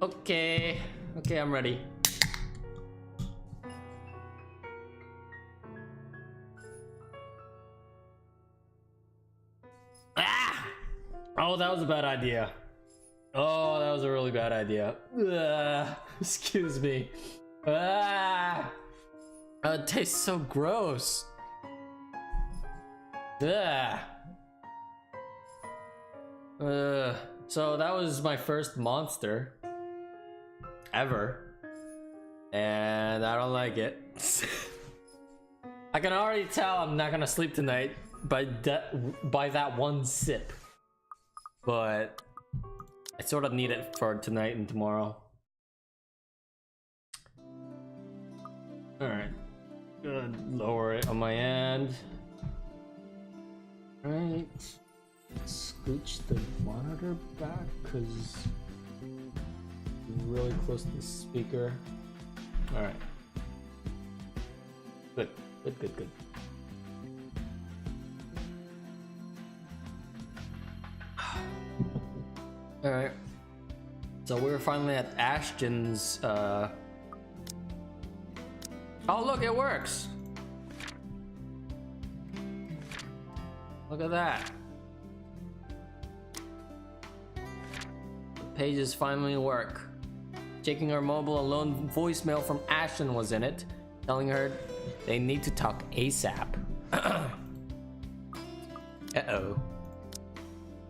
Okay. Okay, I'm ready. Ah! Oh, that was a bad idea. Oh, that was a really bad idea. Excuse me. Ah! It tastes so gross. So that was my first monster ever, and I don't like it. I can already tell I'm not gonna sleep tonight by that one sip, but I sort of need it for tonight and tomorrow. All right, good. Lower it on my end. All right. Scooch the monitor back because really close to the speaker. All right. Good. All right. So we're finally at Ashton's. Oh, look, it works. Look at that. Pages finally work. Checking her mobile, a lone voicemail from Ashton was in it, telling her they need to talk ASAP. Uh-oh.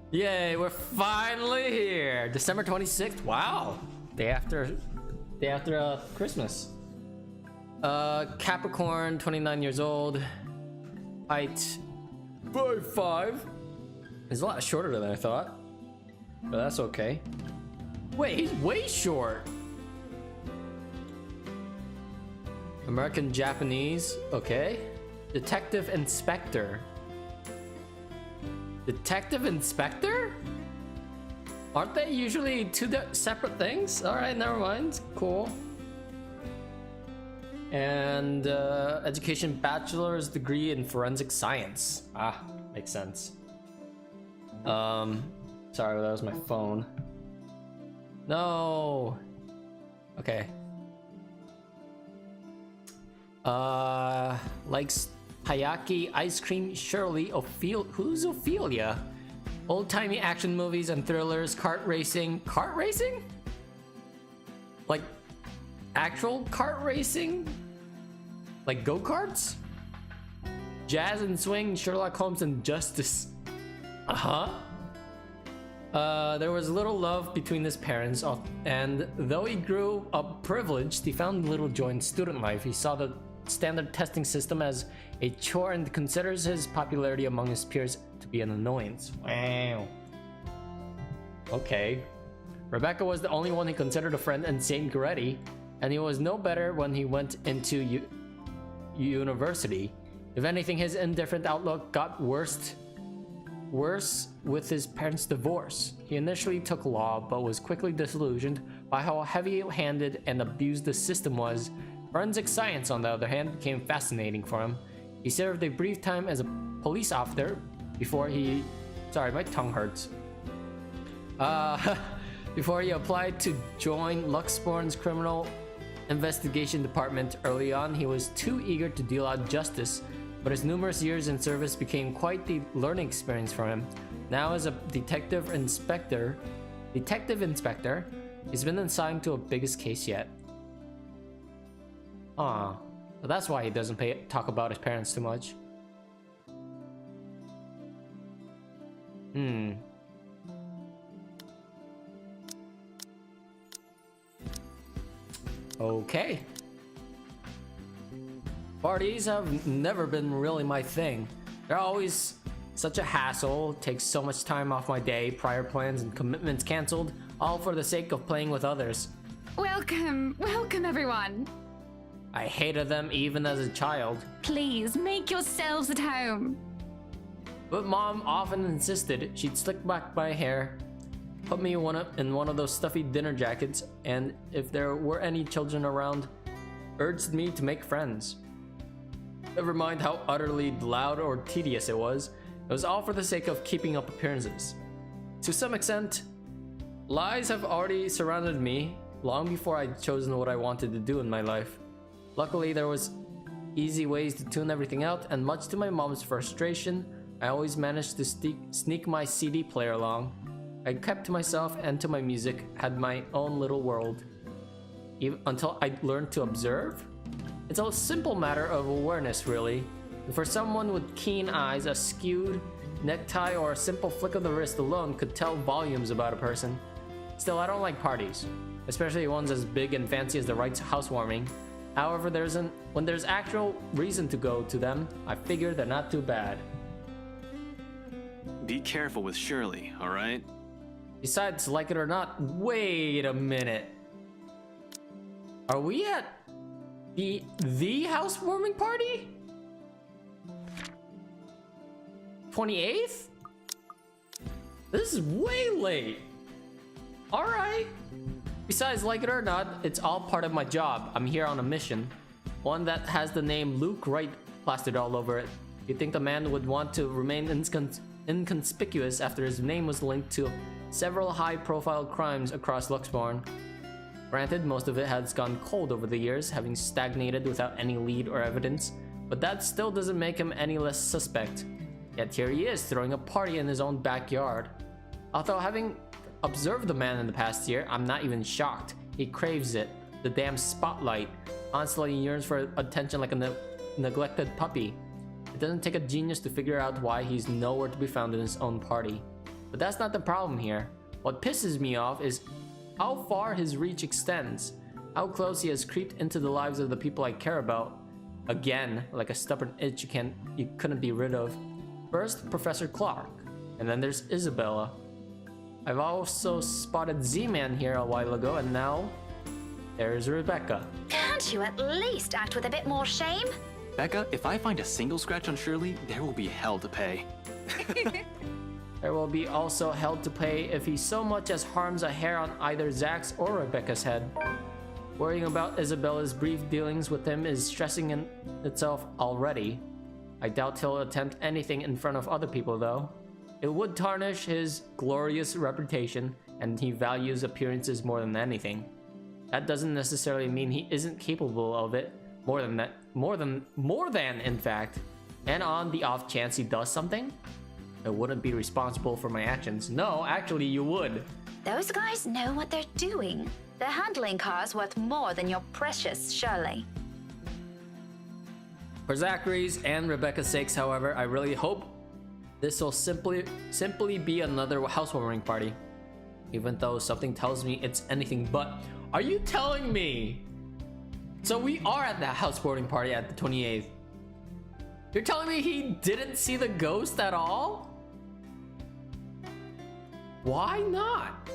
Yay, we're finally here. December 26th. Wow. Day after Christmas. Capricorn, 29 years old. Height 5'5". He's a lot shorter than I thought, but that's okay. Wait, he's way short. American Japanese, okay. Detective Inspector. Detective Inspector? Aren't they usually two separate things? Alright, never mind. Cool. And education, bachelor's degree in forensic science. Ah, makes sense. Sorry, that was my phone. No. Okay. Likes Hayaki, ice cream, Shirley, who's Ophelia? Old-timey action movies and thrillers, kart racing. Kart racing? Like actual kart racing? Like go-karts? Jazz and swing, Sherlock Holmes and Justice. There was little love between his parents, and though he grew up privileged, he found little joy in student life. He saw the standard testing system as a chore and considers his popularity among his peers to be an annoyance. Wow. Okay. Rebecca was the only one he considered a friend in St. Goretti, and he was no better when he went into university. If anything, his indifferent outlook got worse with his parents' divorce. He initially took law, but was quickly disillusioned by how heavy-handed and abused the system was. Forensic science, on the other hand, became fascinating for him. He served a brief time as a police officer before he... Sorry, my tongue hurts. Before he applied to join Luxborn's criminal investigation department. Early on, he was too eager to deal out justice, but his numerous years in service became quite the learning experience for him. Now as a detective inspector, he's been assigned to a biggest case yet. Well, that's why he doesn't talk about his parents too much. Okay. Parties have never been really my thing. They're always such a hassle, takes so much time off my day, prior plans and commitments canceled, all for the sake of playing with others. Welcome everyone. I hated them even as a child. Please, make yourselves at home. But Mom often insisted. She'd slick back my hair, put me in one of those stuffy dinner jackets, and if there were any children around, urged me to make friends. Never mind how utterly loud or tedious it was all for the sake of keeping up appearances. To some extent, Lies have already surrounded me long before I'd chosen what I wanted to do in my life. Luckily, there was easy ways to tune everything out, and much to my mom's frustration, I always managed to sneak my CD player along. I kept to myself and to my music, had my own little world. Until I learned to observe? It's a simple matter of awareness, really. And for someone with keen eyes, a skewed necktie or a simple flick of the wrist alone could tell volumes about a person. Still, I don't like parties, especially ones as big and fancy as the Wright's housewarming. However, when there's actual reason to go to them, I figure they're not too bad. Be careful with Shirley, alright? Besides, like it or not, wait a minute. Are we at the housewarming party? 28th? This is way late. Alright. Besides, like it or not, it's all part of my job. I'm here on a mission. One that has the name Luke Wright plastered all over it. You'd think the man would want to remain inconspicuous after his name was linked to several high-profile crimes across Luxborn. Granted, most of it has gone cold over the years, having stagnated without any lead or evidence, but that still doesn't make him any less suspect. Yet here he is, throwing a party in his own backyard. Although having observed the man in the past year, I'm not even shocked. He craves it, the damn spotlight, constantly yearns for attention like a neglected puppy. It doesn't take a genius to figure out why he's nowhere to be found in his own party. But that's not the problem here. What pisses me off is how far his reach extends, how close he has creeped into the lives of the people I care about. Again, like a stubborn itch you couldn't be rid of. First, Professor Clark, and then there's Isabella. I've also spotted Z-Man here a while ago, and now there's Rebecca. Can't you at least act with a bit more shame? Becca, if I find a single scratch on Shirley, there will be hell to pay. There will be also hell to pay if he so much as harms a hair on either Zach's or Rebecca's head. Worrying about Isabella's brief dealings with him is stressing in itself already. I doubt he'll attempt anything in front of other people though. It would tarnish his glorious reputation, and he values appearances more than anything. That doesn't necessarily mean he isn't capable of it. More than in fact. And on the off chance he does something, I wouldn't be responsible for my actions. No, actually you would. Those guys know what they're doing. They're handling cars worth more than your precious Shirley. For Zachary's and Rebecca's sakes, however, I really hope this will simply be another housewarming party. Even though something tells me it's anything but. Are you telling me? So we are at the housewarming party at the 28th. You're telling me he didn't see the ghost at all? Why not?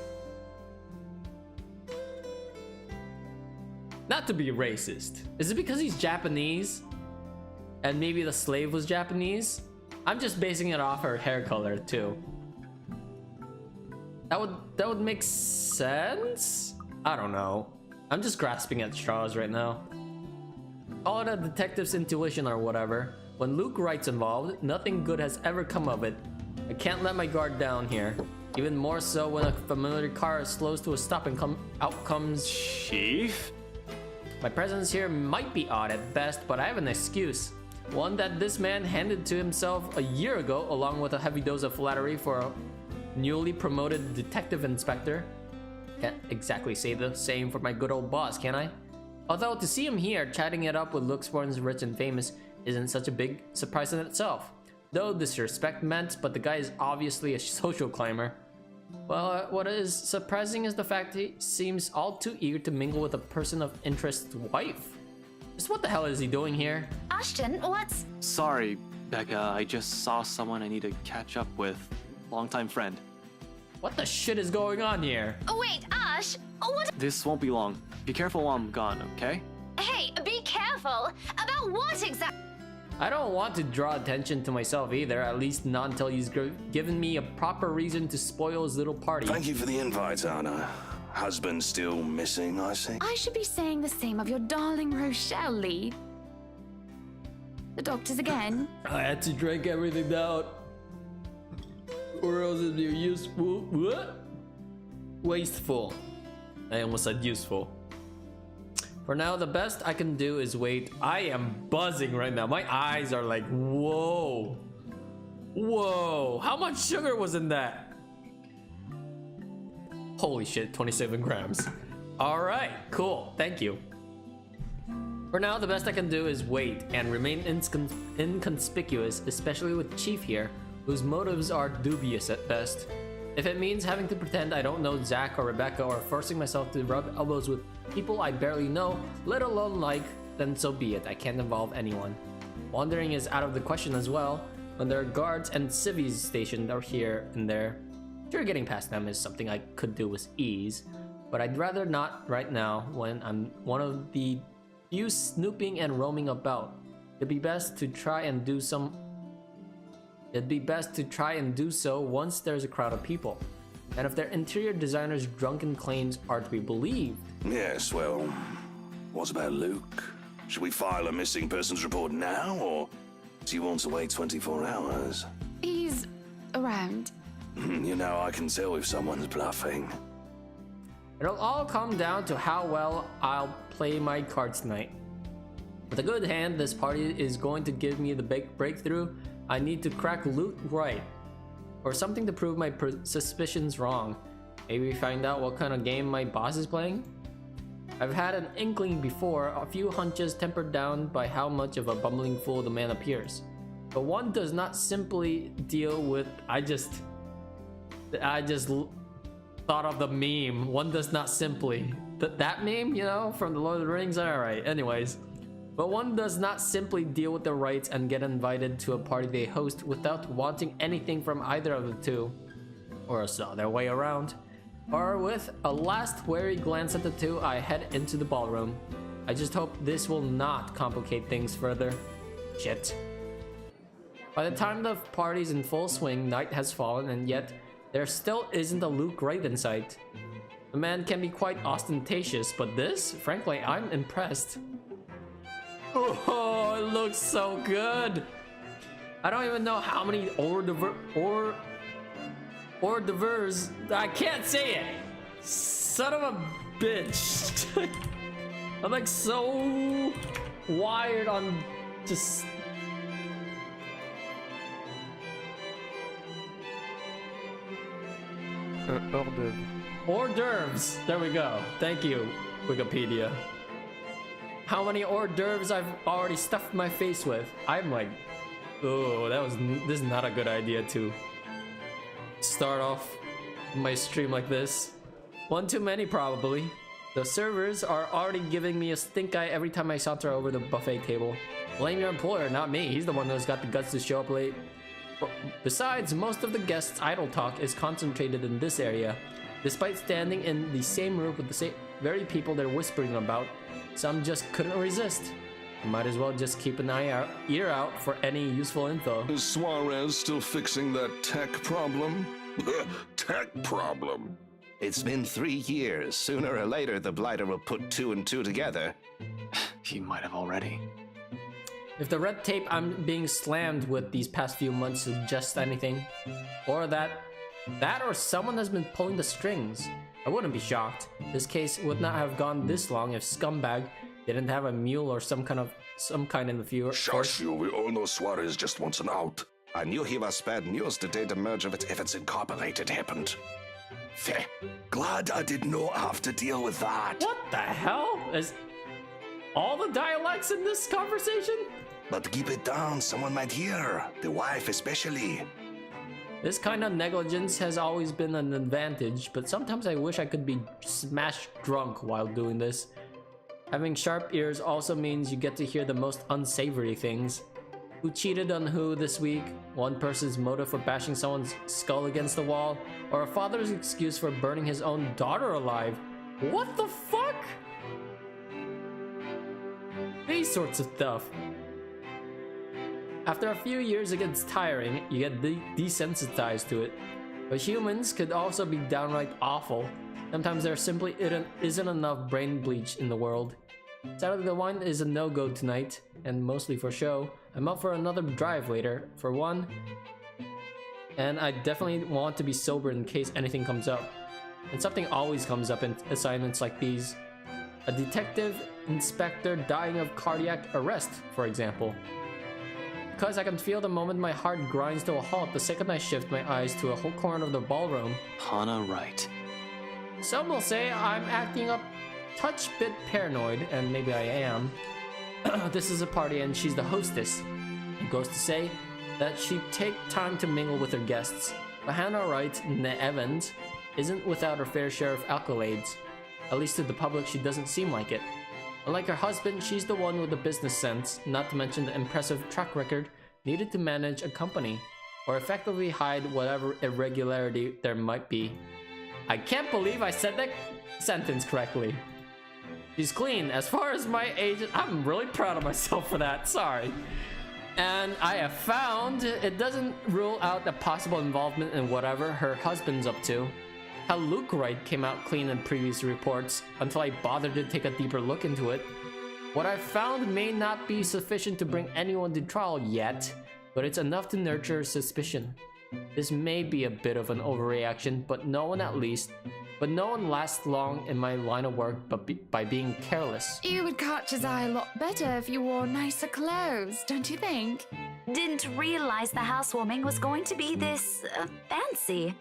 Not to be racist. Is it because he's Japanese? And maybe the slave was Japanese? I'm just basing it off her hair color too. That would make sense? I don't know. I'm just grasping at straws right now. Call it a detective's intuition or whatever. When Luke Wright's involved, nothing good has ever come of it. I can't let my guard down here. Even more so when a familiar car slows to a stop and out comes Chief? My presence here might be odd at best, but I have an excuse. One that this man handed to himself a year ago, along with a heavy dose of flattery for a newly promoted detective inspector. Can't exactly say the same for my good old boss, can I? Although to see him here chatting it up with Luxborn's rich and famous isn't such a big surprise in itself. Though disrespect meant, but the guy is obviously a social climber. Well, what is surprising is the fact he seems all too eager to mingle with a person of interest's wife. Just what the hell is he doing here? Ashton, what's... Sorry, Becca, I just saw someone I need to catch up with. Longtime friend. What the shit is going on here? Oh, wait, Ash, what... This won't be long. Be careful while I'm gone, okay? Hey, be careful! About what exactly? I don't want to draw attention to myself either, at least not until he's given me a proper reason to spoil his little party. Thank you for the invite, Anna. Husband still missing, I see. I should be saying the same of your darling Rochelle, Lee. The doctors again? I had to drink everything down. Or else it'd be useful. What? wasteful. I almost said useful. For now, the best I can do is wait. I am buzzing right now. My eyes are like, whoa. Whoa. How much sugar was in that? Holy shit, 27 grams. All right, cool. Thank you. For now, the best I can do is wait and remain inconspicuous, especially with Chief here, whose motives are dubious at best. If it means having to pretend I don't know Zach or Rebecca or forcing myself to rub elbows with people I barely know, let alone like, then so be it. I can't involve anyone. Wandering is out of the question as well, when there are guards and civvies stationed out here and there. Sure, getting past them is something I could do with ease, but I'd rather not right now when I'm one of the few snooping and roaming about. It'd be best to try and do so once there's a crowd of people. And if their interior designers' drunken claims are to be believed. Yes, well, what about Luke? Should we file a missing persons report now, or do you want to wait 24 hours? He's around. You know, I can tell if someone's bluffing. It'll all come down to how well I'll play my cards tonight. With a good hand, this party is going to give me the big breakthrough. I need to crack Luke right, or something to prove my suspicions wrong. Maybe find out what kind of game my boss is playing? I've had an inkling before, a few hunches tempered down by how much of a bumbling fool the man appears. But one does not simply deal with... I just thought of the meme. One does not simply... That meme, you know, from the Lord of the Rings? Alright, anyways. But one does not simply deal with the rites and get invited to a party they host without wanting anything from either of the two. Or the other way around. Or with a last wary glance at the two, I head into the ballroom. I just hope this will not complicate things further. Shit. By the time the party's in full swing, night has fallen, and yet there still isn't a Luke right in sight. The man can be quite ostentatious, but this, frankly, I'm impressed. Oh, it looks so good. I don't even know how many hors d'oeuvres. I can't say it. Son of a bitch. I'm like so wired on just. Hors d'oeuvre. Hors d'oeuvres. There we go. Thank you, Wikipedia. How many hors d'oeuvres I've already stuffed my face with. I'm like, oh, this is not a good idea to start off my stream like this. One too many, probably. The servers are already giving me a stink eye every time I saunter over the buffet table. Blame your employer, not me. He's the one who's got the guts to show up late. Besides, most of the guests' idle talk is concentrated in this area. Despite standing in the same room with the same very people they're whispering about, some just couldn't resist. I might as well just keep an ear out for any useful info. Is Suarez still fixing that tech problem? Tech problem? It's been 3 years. Sooner or later, the Blighter will put 2 and 2 together. He might have already. If the red tape I'm being slammed with these past few months suggests anything, or that or someone has been pulling the strings, I wouldn't be shocked. This case would not have gone this long if Scumbag didn't have a mule or some kind in the viewer. Shush you, we all know Suarez just wants an out. I knew he was bad news the day the merger with Evans Incorporated happened. Feh. Glad I did not have to deal with that. What the hell? Is all the dialects in this conversation? But keep it down, someone might hear. The wife especially. This kind of negligence has always been an advantage, but sometimes I wish I could be smashed drunk while doing this. Having sharp ears also means you get to hear the most unsavory things. Who cheated on who this week? One person's motive for bashing someone's skull against the wall, or a father's excuse for burning his own daughter alive. What the fuck? These sorts of stuff. After a few years it gets tiring, you get desensitized to it. But humans could also be downright awful. Sometimes there simply isn't enough brain bleach in the world. Sadly, the wine is a no-go tonight, and mostly for show. I'm up for another drive later, for one. And I definitely want to be sober in case anything comes up. and something always comes up in assignments like these. A detective inspector dying of cardiac arrest, for example. Because I can feel the moment my heart grinds to a halt the second I shift my eyes to a whole corner of the ballroom. Hana right. Some will say I'm acting a touch bit paranoid, and maybe I am. This is a party and she's the hostess. It goes to say that she'd take time to mingle with her guests. But Hannah Wright, née Evans, isn't without her fair share of accolades. At least to the public, she doesn't seem like it. Unlike her husband, she's the one with the business sense, not to mention the impressive track record needed to manage a company, or effectively hide whatever irregularity there might be. I can't believe I said that sentence correctly. She's clean. As far as my age, I'm really proud of myself for that, sorry. And I have found it doesn't rule out a possible involvement in whatever her husband's up to. How Luke Wright came out clean in previous reports until I bothered to take a deeper look into it. What I've found may not be sufficient to bring anyone to trial yet, but it's enough to nurture suspicion. This may be a bit of an overreaction, but no one lasts long in my line of work by being careless. You would catch his eye a lot better if you wore nicer clothes, don't you think? Didn't realize the housewarming was going to be this fancy.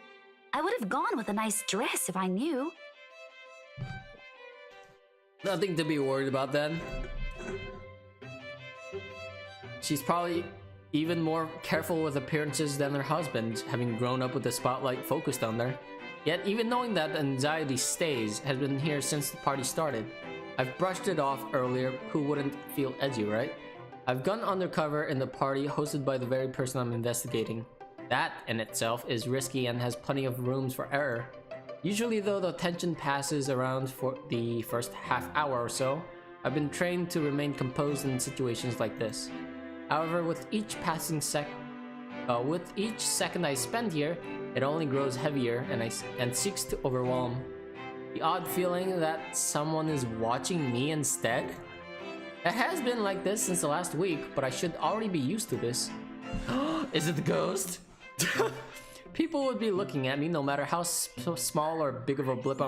I would have gone with a nice dress if I knew. Nothing to be worried about then. She's probably even more careful with appearances than her husband, having grown up with the spotlight focused on her. Yet even knowing that the anxiety stays has been here since the party started. I've brushed it off earlier, who wouldn't feel edgy, right? I've gone undercover in the party hosted by the very person I'm investigating. That in itself is risky and has plenty of rooms for error. Usually though, the tension passes around for the first half hour or so. I've been trained to remain composed in situations like this. However, with each second I spend here, it only grows heavier and seeks to overwhelm. The odd feeling that someone is watching me instead? It has been like this since the last week, but I should already be used to this. Is it the ghost? People would be looking at me no matter how small or big of a blip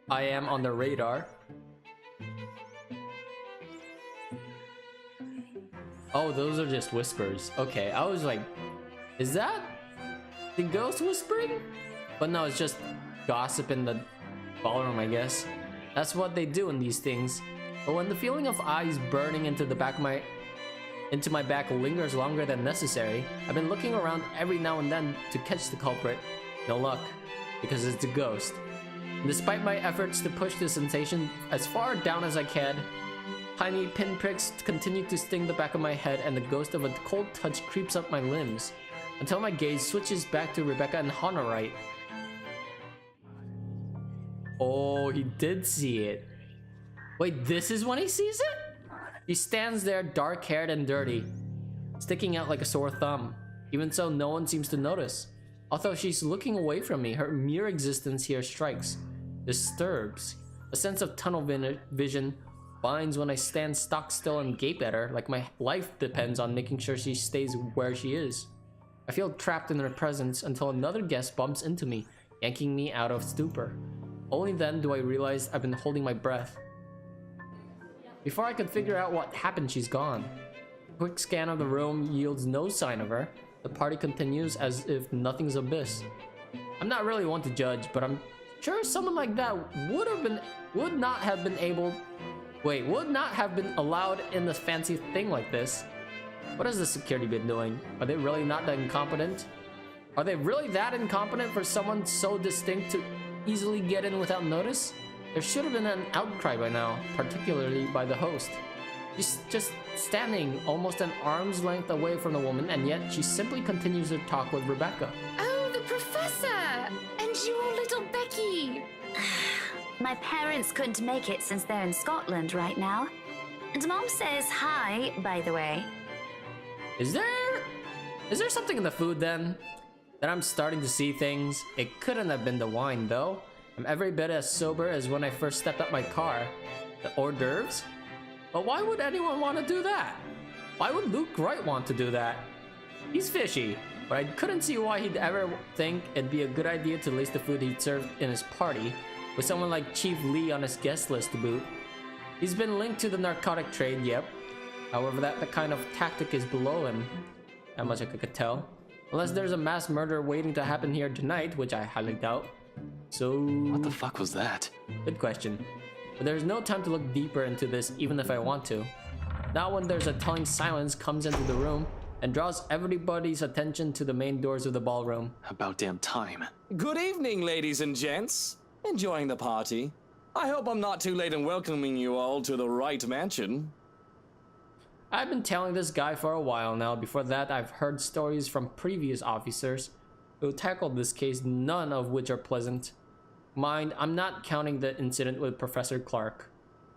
I am on their radar. Oh, those are just whispers. Okay, I was like, is that the ghost whispering? But no, it's just gossip in the ballroom, I guess. That's what they do in these things. But when the feeling of eyes burning into my back lingers longer than necessary, I've been looking around every now and then to catch the culprit. No luck, because it's a ghost. And despite my efforts to push the sensation as far down as I can, tiny pinpricks continue to sting the back of my head, and the ghost of a cold touch creeps up my limbs, until my gaze switches back to Rebecca and Hannah Wright. Oh, he did see it. Wait, this is when he sees it? He stands there, dark-haired and dirty, sticking out like a sore thumb. Even so, no one seems to notice. Although she's looking away from me, her mere existence here strikes, disturbs. A sense of tunnel vision binds when I stand stock still and gape at her, like my life depends on making sure she stays where she is. I feel trapped in her presence until another guest bumps into me, yanking me out of stupor. Only then do I realize I've been holding my breath. Before I could figure out what happened, she's gone. A quick scan of the room yields no sign of her. The party continues as if nothing's amiss. I'm not really one to judge, but I'm sure someone like that would not have been allowed in this fancy thing like this. What has the security been doing? Are they really not that incompetent? Are they really that incompetent for someone so distinct to easily get in without notice? There should have been an outcry by now, particularly by the host. She's just standing almost an arm's length away from the woman, and yet she simply continues to talk with Rebecca. Oh, the professor! And your little Becky! My parents couldn't make it since they're in Scotland right now. And Mom says hi, by the way. Is there something in the food then? That I'm starting to see things? It couldn't have been the wine though. I'm every bit as sober as when I first stepped up my car. The hors d'oeuvres? But why would anyone want to do that? Why would Luke Wright want to do that? He's fishy. but I couldn't see why he'd ever think it'd be a good idea to lace the food he'd served in his party with someone like Chief Lee on his guest list to boot. He's been linked to the narcotic trade, yep. However, that kind of tactic is below him, that much I could tell. Unless there's a mass murder waiting to happen here tonight, which I highly doubt. So... What the fuck was that? Good question. But there's no time to look deeper into this even if I want to. Not when there's a telling silence comes into the room and draws everybody's attention to the main doors of the ballroom. About damn time. Good evening, ladies and gents. Enjoying the party? I hope I'm not too late in welcoming you all to the right mansion. I've been tailing this guy for a while now. Before that, I've heard stories from previous officers who tackled this case, none of which are pleasant. Mind, I'm not counting the incident with Professor Clark.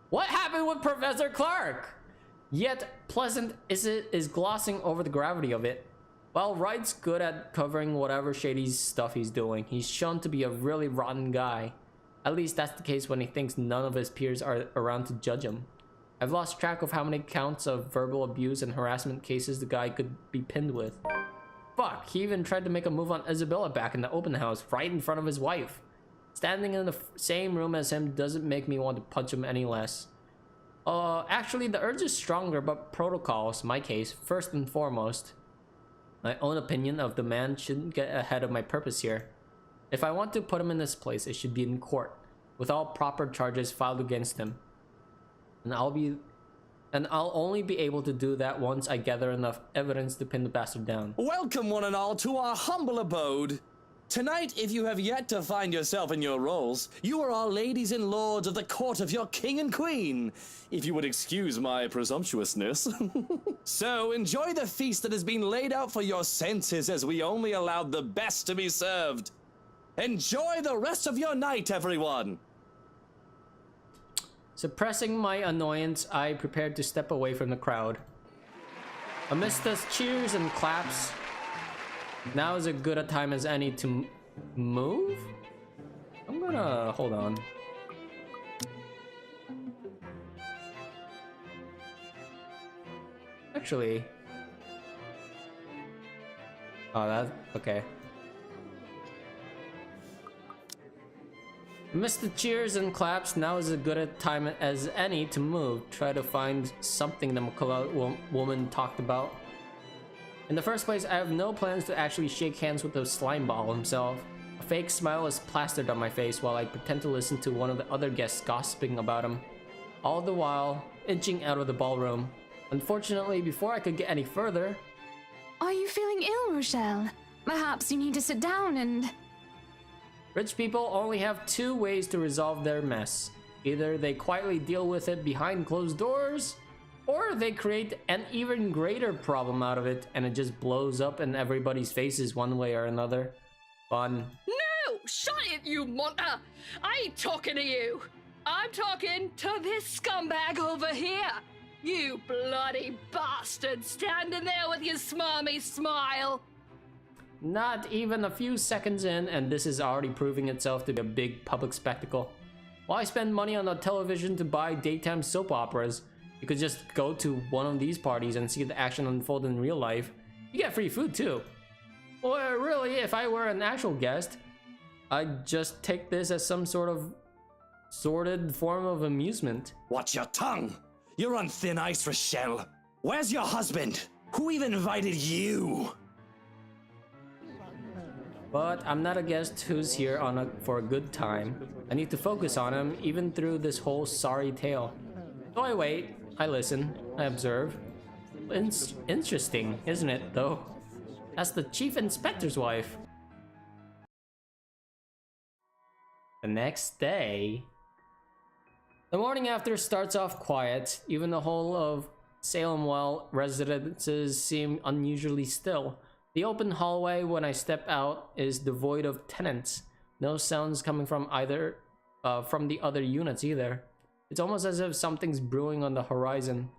What happened with Professor Clark? Yet, pleasant is glossing over the gravity of it. While Wright's good at covering whatever shady stuff he's doing, he's shown to be a really rotten guy. At least that's the case when he thinks none of his peers are around to judge him. I've lost track of how many counts of verbal abuse and harassment cases the guy could be pinned with. Fuck, he even tried to make a move on Isabella back in the open house, right in front of his wife. Standing in the same room as him doesn't make me want to punch him any less. Actually, the urge is stronger, but protocols, my case, first and foremost. My own opinion of the man shouldn't get ahead of my purpose here. If I want to put him in this place, it should be in court, with all proper charges filed against him. And I'll only be able to do that once I gather enough evidence to pin the bastard down. Welcome, one and all, to our humble abode. Tonight, if you have yet to find yourself in your roles, you are all ladies and lords of the court of your king and queen, if you would excuse my presumptuousness. So, enjoy the feast that has been laid out for your senses, as we only allowed the best to be served. Enjoy the rest of your night, everyone! Suppressing my annoyance, I prepared to step away from the crowd. Amidst the cheers and claps, now is as good a time as any to move? I'm gonna... hold on. Actually... oh, that... okay. Amidst the cheers and claps, now is as good a time as any to move. Try to find something the McCullough woman talked about. In the first place, I have no plans to actually shake hands with the slime ball himself. A fake smile is plastered on my face while I pretend to listen to one of the other guests gossiping about him, all the while inching out of the ballroom. Unfortunately, before I could get any further... Are you feeling ill, Rochelle? Perhaps you need to sit down and... Rich people only have two ways to resolve their mess. Either they quietly deal with it behind closed doors, or they create an even greater problem out of it and it just blows up in everybody's faces one way or another. Fun. No! Shut it, you monster! I ain't talking to you! I'm talking to this scumbag over here! You bloody bastard standing there with your smarmy smile! Not even a few seconds in, and this is already proving itself to be a big public spectacle. Why spend money on a television to buy daytime soap operas? You could just go to one of these parties and see the action unfold in real life. You get free food too. Or really, if I were an actual guest, I'd just take this as some sort of sordid form of amusement. Watch your tongue! You're on thin ice, Rochelle. Where's your husband? Who even invited you? But I'm not a guest who's here for a good time. I need to focus on him, even through this whole sorry tale. So I wait, I listen, I observe. Interesting, isn't it, though? That's the chief inspector's wife. The next day... The morning after starts off quiet. Even the whole of Salem-Well residences seem unusually still. The open hallway when I step out is devoid of tenants. No sounds coming from from the other units either. It's almost as if something's brewing on the horizon.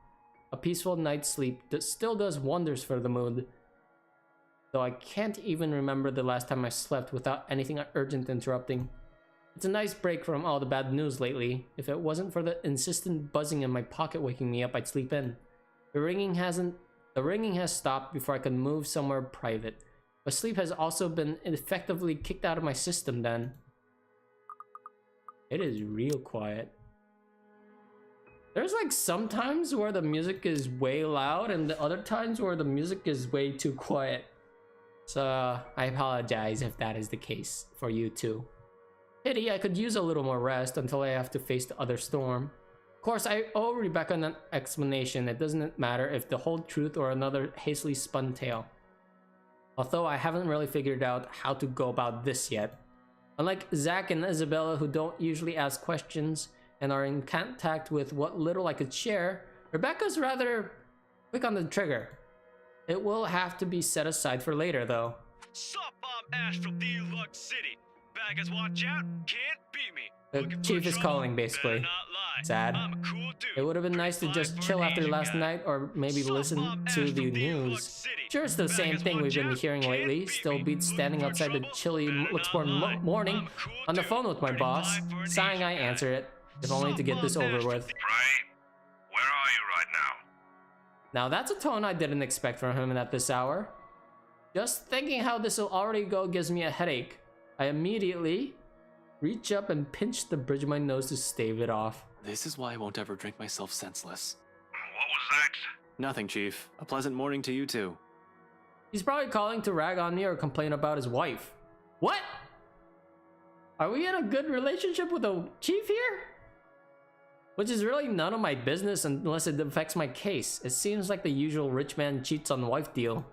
A peaceful night's sleep that still does wonders for the mood. Though I can't even remember the last time I slept without anything urgent interrupting. It's a nice break from all the bad news lately. If it wasn't for the insistent buzzing in my pocket waking me up, I'd sleep in. The ringing has stopped before I could move somewhere private. But sleep has also been effectively kicked out of my system then. It is real quiet. There's like some times where the music is way loud and the other times where the music is way too quiet. So I apologize if that is the case for you too. Pity, I could use a little more rest until I have to face the other storm. Of course, I owe Rebecca an explanation. It doesn't matter if the whole truth or another hastily spun tale. Although I haven't really figured out how to go about this yet. Unlike Zach and Isabella, who don't usually ask questions and are in contact with what little I could share, Rebecca's rather quick on the trigger. It will have to be set aside for later, though. Sup, I'm Ash from Deluxe City. Baggers, watch out, can't beat me. The Looking for chief is trouble? calling, basically. Better not lie. Sad. I'm a cool dude. It would have been nice to just chill after last night, or maybe listen to the news. Sure, it's the same thing we've been hearing lately. Still beats standing outside the chilly Luxport morning on the phone with my boss. Sighing, I answer it, if only to get this over with. Ray, where are you right now? Now that's a tone I didn't expect from him at this hour. Just thinking how this will already go gives me a headache. I immediately reach up and pinch the bridge of my nose to stave it off. This is why I won't ever drink myself senseless. What was that? Nothing, Chief. A pleasant morning to you too. He's probably calling to rag on me or complain about his wife. What? Are we in a good relationship with the chief here? Which is really none of my business unless it affects my case. It seems like the usual rich man cheats on wife deal.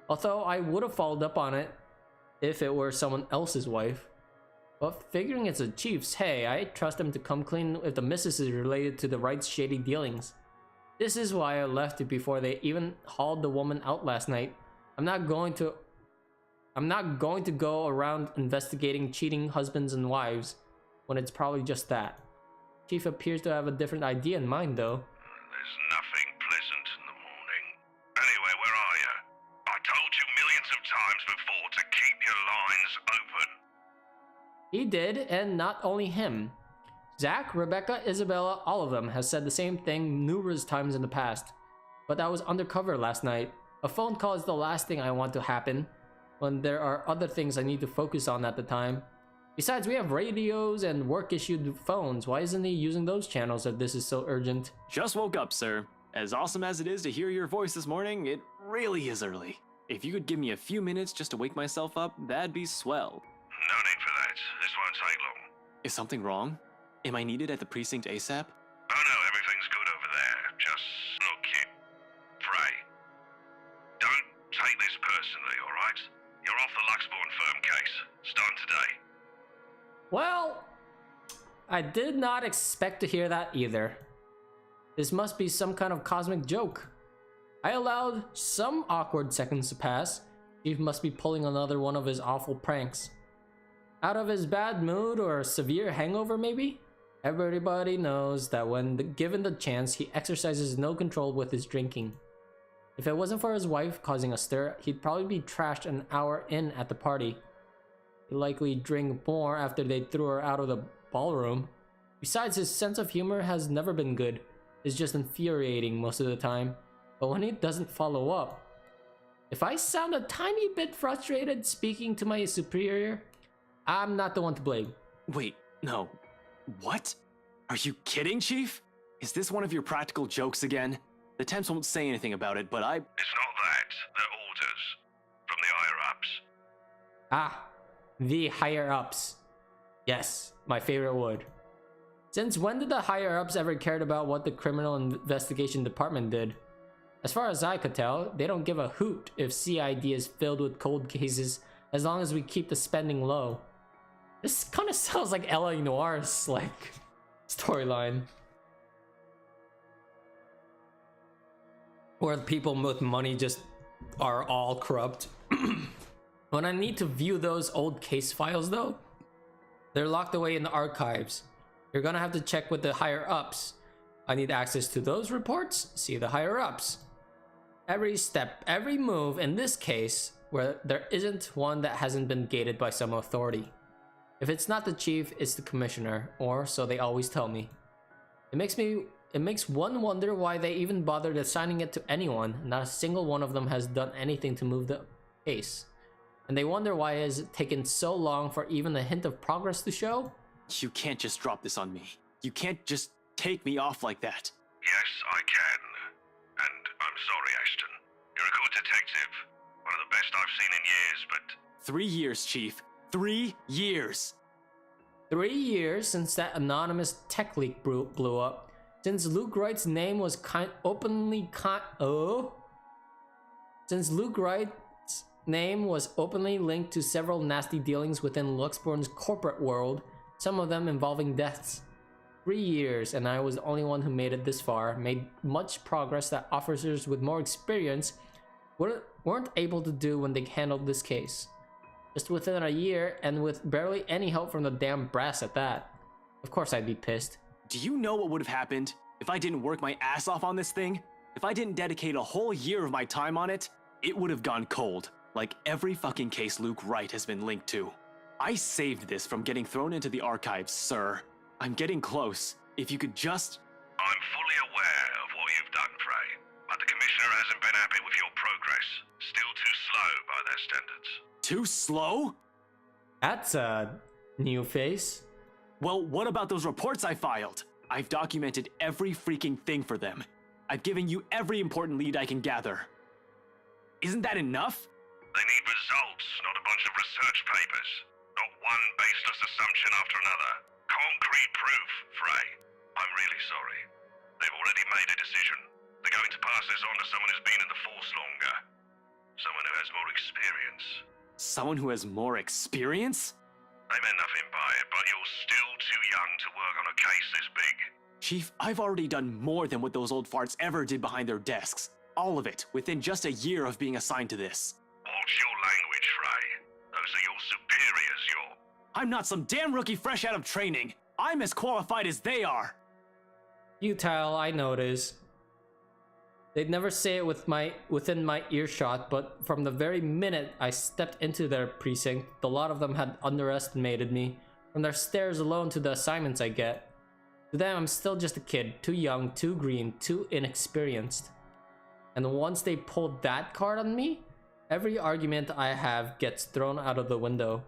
Although I would have followed up on it if it were someone else's wife. But figuring it's a chief's, hey, I trust him to come clean if the missus is related to the right's shady dealings. This is why I left it before they even hauled the woman out last night. I'm not going to go around investigating cheating husbands and wives when it's probably just that. Chief appears to have a different idea in mind though. There's nothing pleasant in the morning. Anyway, where are you? I told you millions of times before to keep your lines open. He did, and not only him. Zach, Rebecca, Isabella, all of them has said the same thing numerous times in the past. But I was undercover last night. A phone call is the last thing I want to happen when there are other things I need to focus on at the time. Besides, we have radios and work-issued phones. Why isn't he using those channels if this is so urgent? Just woke up, sir. As awesome as it is to hear your voice this morning, it really is early. If you could give me a few minutes just to wake myself up, that'd be swell. No need for that. This won't take long. Is something wrong? Am I needed at the precinct ASAP? Oh no, everything's good over there. Just look, kid. Pray. Don't take this personally, alright? You're off the Luxborn firm case. Starting today. Well, I did not expect to hear that either. This must be some kind of cosmic joke. I allowed some awkward seconds to pass. Steve must be pulling another one of his awful pranks. Out of his bad mood or a severe hangover maybe? Everybody knows that when given the chance, he exercises no control with his drinking. If it wasn't for his wife causing a stir, he'd probably be trashed an hour in at the party. He'd likely drink more after they threw her out of the ballroom. Besides, his sense of humor has never been good. It's just infuriating most of the time. But when he doesn't follow up, if I sound a tiny bit frustrated speaking to my superior, I'm not the one to blame. Wait, no. What? Are you kidding, Chief? Is this one of your practical jokes again? The Temps won't say anything about it, but It's not that. They're orders. From the higher-ups. Ah, the higher-ups. Yes, my favorite word. Since when did the higher-ups ever cared about what the criminal investigation department did? As far as I could tell, they don't give a hoot if CID is filled with cold cases as long as we keep the spending low. This kind of sounds like L.A. Noir's like storyline, where people with money just are all corrupt. When I need to view those old case files though, they're locked away in the archives. You're gonna have to check with the higher ups. I need access to those reports, see the higher ups. Every step, every move in this case, where there isn't one that hasn't been gated by some authority. If it's not the chief, it's the commissioner, or so they always tell me. It makes one wonder why they even bothered assigning it to anyone. Not a single one of them has done anything to move the case. and they wonder why it has taken so long for even a hint of progress to show? You can't just drop this on me. You can't just take me off like that. Yes, I can. And I'm sorry, Ashton. You're a good detective. One of the best I've seen in years, but 3 years, Chief. 3 years. 3 years since that anonymous tech leak blew up. Since Luke Wright's name was Since Luke Wright's name was openly linked to several nasty dealings within Luxborn's corporate world, some of them involving deaths. 3 years, and I was the only one who made it this far, made much progress that officers with more experience weren't able to do when they handled this case. Just within a year, and with barely any help from the damn brass at that. Of course I'd be pissed. Do you know what would have happened if I didn't work my ass off on this thing? If I didn't dedicate a whole year of my time on it, it would have gone cold, like every fucking case Luke Wright has been linked to. I saved this from getting thrown into the archives, sir. I'm getting close. If you could just... I'm fully aware of what you've done, Frey. But the Commissioner hasn't been happy with your progress. Still too slow by their standards. Too slow? That's a new face. Well, what about those reports I filed? I've documented every freaking thing for them. I've given you every important lead I can gather. Isn't that enough? They need results, not a bunch of research papers. Not one baseless assumption after another. Concrete proof, Frey. I'm really sorry. They've already made a decision. They're going to pass this on to someone who's been in the force longer. Someone who has more experience. Someone who has more experience? They meant nothing by it, but you're still too young to work on a case this big. Chief, I've already done more than what those old farts ever did behind their desks. All of it, within just a year of being assigned to this. Watch your language, Frey. Those are your superiors, I'm not some damn rookie fresh out of training. I'm as qualified as they are. Futile, I notice. They'd never say it within my earshot, but from the very minute I stepped into their precinct, the lot of them had underestimated me. From their stares alone to the assignments I get. To them, I'm still just a kid, too young, too green, too inexperienced. And once they pulled that card on me, every argument I have gets thrown out of the window.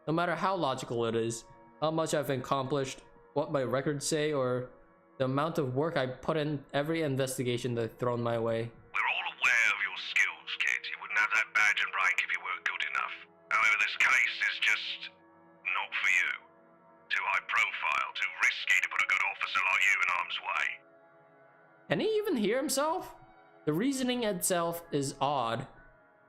No matter how logical it is, how much I've accomplished, what my records say, or the amount of work I put in every investigation they've thrown my way. We're all aware of your skills, kid. You wouldn't have that badge and rank if you weren't good enough. However, this case is just not for you. Too high profile, too risky to put a good officer like you in harm's way. Can he even hear himself? The reasoning itself is odd.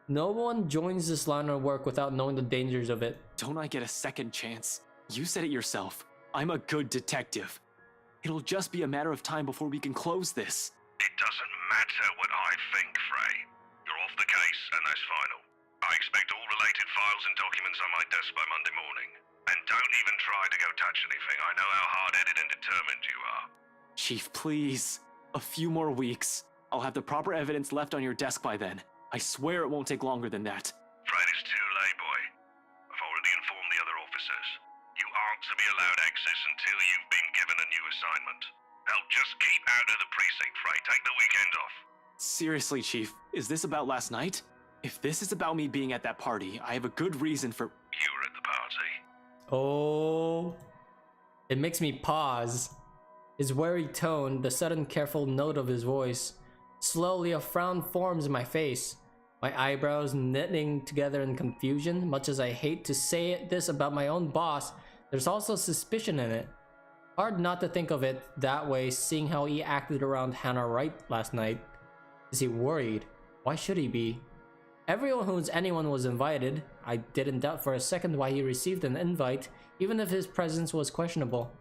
No one joins this line of work without knowing the dangers of it. Don't I get a second chance? You said it yourself. I'm a good detective. It'll just be a matter of time before we can close this. It doesn't matter what I think, Frey. You're off the case, and that's final. I expect all related files and documents on my desk by Monday morning. And don't even try to go touch anything. I know how hard-headed and determined you are. Chief, please. A few more weeks. I'll have the proper evidence left on your desk by then. I swear it won't take longer than that. Afraid it's too late, boy. I've already informed the other officers. You aren't to be allowed access until you've been given a new assignment. Now just keep out of the precinct, Frey. Take the weekend off. Seriously, Chief, is this about last night? If this is about me being at that party, I have a good reason for... You were at the party. Oh, it makes me pause. His wary tone, the sudden careful note of his voice. Slowly a frown forms in my face. My eyebrows knitting together in confusion. Much as I hate to say this about my own boss, there's also suspicion in it. Hard not to think of it that way, seeing how he acted around Hannah Wright last night. Is he worried? Why should he be? Anyone was invited. I didn't doubt for a second why he received an invite, even if his presence was questionable.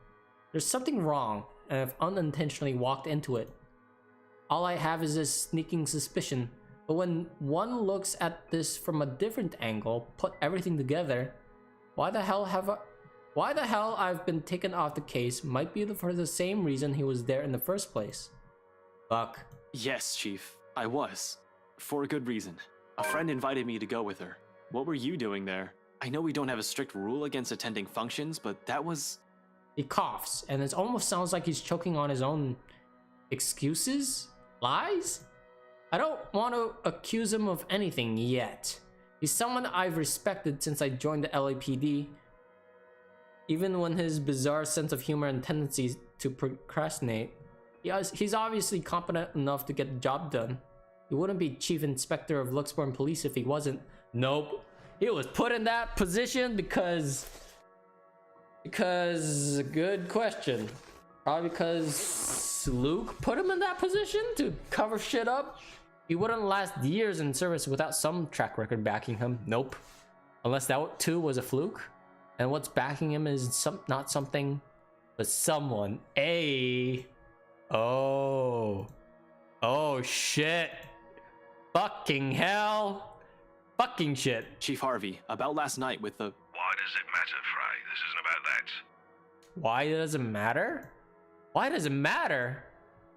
There's something wrong, and I've unintentionally walked into it. All I have is this sneaking suspicion, but when one looks at this from a different angle, put everything together, why the hell I've been taken off the case might be for the same reason he was there in the first place. Fuck. Yes, Chief, I was. For a good reason. A friend invited me to go with her. What were you doing there? I know we don't have a strict rule against attending functions, but that was... He coughs, and it almost sounds like he's choking on his own excuses? Lies? I don't want to accuse him of anything yet. He's someone I've respected since I joined the LAPD. Even when his bizarre sense of humor and tendencies to procrastinate, he's obviously competent enough to get the job done. He wouldn't be Chief Inspector of Luxborn Police if he wasn't. Nope. He was put in that position because good question. Probably because Luke put him in that position to cover shit up. He wouldn't last years in service without some track record backing him. Nope. Unless that too was a fluke. And what's backing him is not something, but someone. Oh shit. Fucking hell. Fucking shit. Chief Harvey, about last night with the... Why does it matter, Frey? This isn't about that. Why does it matter? Why does it matter?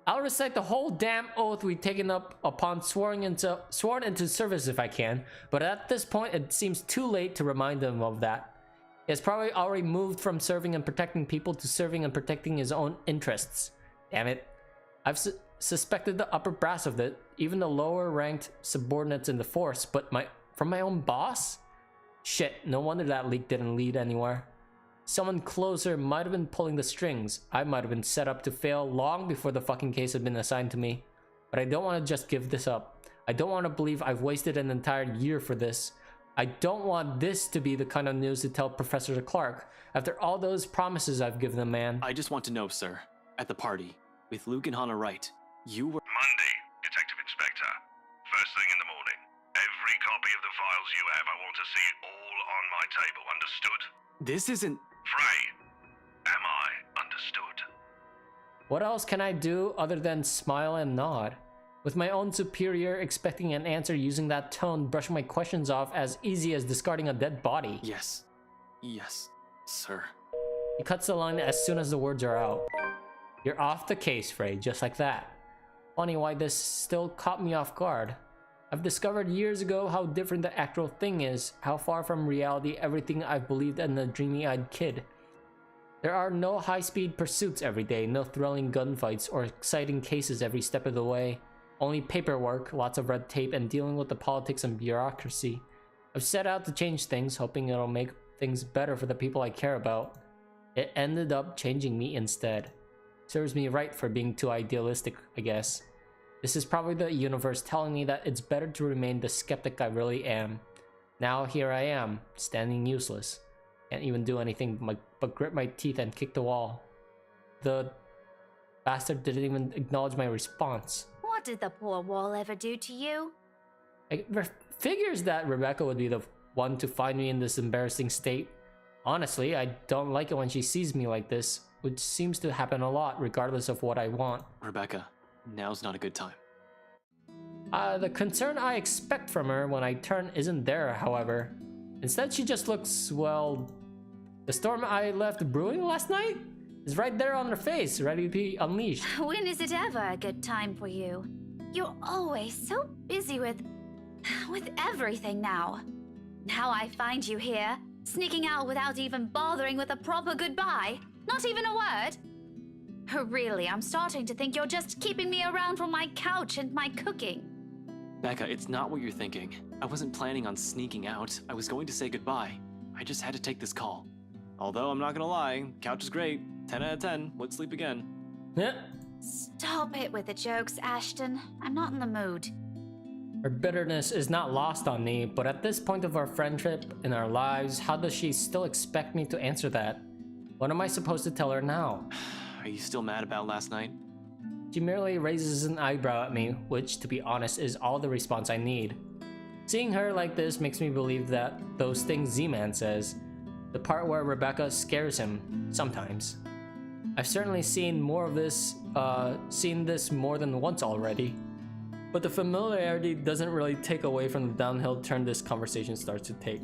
I'll recite the whole damn oath we've taken up upon sworn into service if I can, but at this point it seems too late to remind him of that. He has probably already moved from serving and protecting people to serving and protecting his own interests. Damn it. I've suspected the upper brass of it, even the lower ranked subordinates in the force, but from my own boss? Shit, no wonder that leak didn't lead anywhere. Someone closer might have been pulling the strings. I might have been set up to fail long before the fucking case had been assigned to me. But I don't want to just give this up. I don't want to believe I've wasted an entire year for this. I don't want this to be the kind of news to tell Professor Clark after all those promises I've given the man. I just want to know, sir, at the party, with Luke and Hannah Wright, you were... Monday, Detective Inspector. First thing in the morning. Every copy of the files you have, I want to see it all on my table, understood? This isn't... Frey, am I understood? What else can I do other than smile and nod? With my own superior expecting an answer using that tone, brushing my questions off as easy as discarding a dead body. Yes. Yes, sir. He cuts the line as soon as the words are out. You're off the case, Frey, just like that. Funny why this still caught me off guard. I've discovered years ago how different the actual thing is, how far from reality everything I've believed in a dreamy-eyed kid. There are no high-speed pursuits every day, no thrilling gunfights or exciting cases every step of the way. Only paperwork, lots of red tape, and dealing with the politics and bureaucracy. I've set out to change things, hoping it'll make things better for the people I care about. It ended up changing me instead. Serves me right for being too idealistic, I guess. This is probably the universe telling me that it's better to remain the skeptic I really am. Now here I am, standing useless. Can't even do anything but grit my teeth and kick the wall. The bastard didn't even acknowledge my response. What did the poor wall ever do to you? It figures that Rebecca would be the one to find me in this embarrassing state. Honestly, I don't like it when she sees me like this, which seems to happen a lot regardless of what I want. Rebecca, now's not a good time. The concern I expect from her when I turn isn't there, however. Instead, she just looks, well... The storm I left brewing last night is right there on her face, ready to be unleashed. When is it ever a good time for you? You're always so busy with everything now. Now I find you here, sneaking out without even bothering with a proper goodbye. Not even a word. Really, I'm starting to think you're just keeping me around for my couch and my cooking. Becca, it's not what you're thinking. I wasn't planning on sneaking out. I was going to say goodbye. I just had to take this call. Although, I'm not gonna lie, couch is great. 10 out of 10, would sleep again. Yeah. Stop it with the jokes, Ashton. I'm not in the mood. Her bitterness is not lost on me, but at this point of our friendship in our lives, how does she still expect me to answer that? What am I supposed to tell her now? Are you still mad about last night? She merely raises an eyebrow at me, which, to be honest, is all the response I need. Seeing her like this makes me believe that those things Z-Man says, the part where Rebecca scares him, sometimes. I've certainly seen this more than once already. But the familiarity doesn't really take away from the downhill turn this conversation starts to take.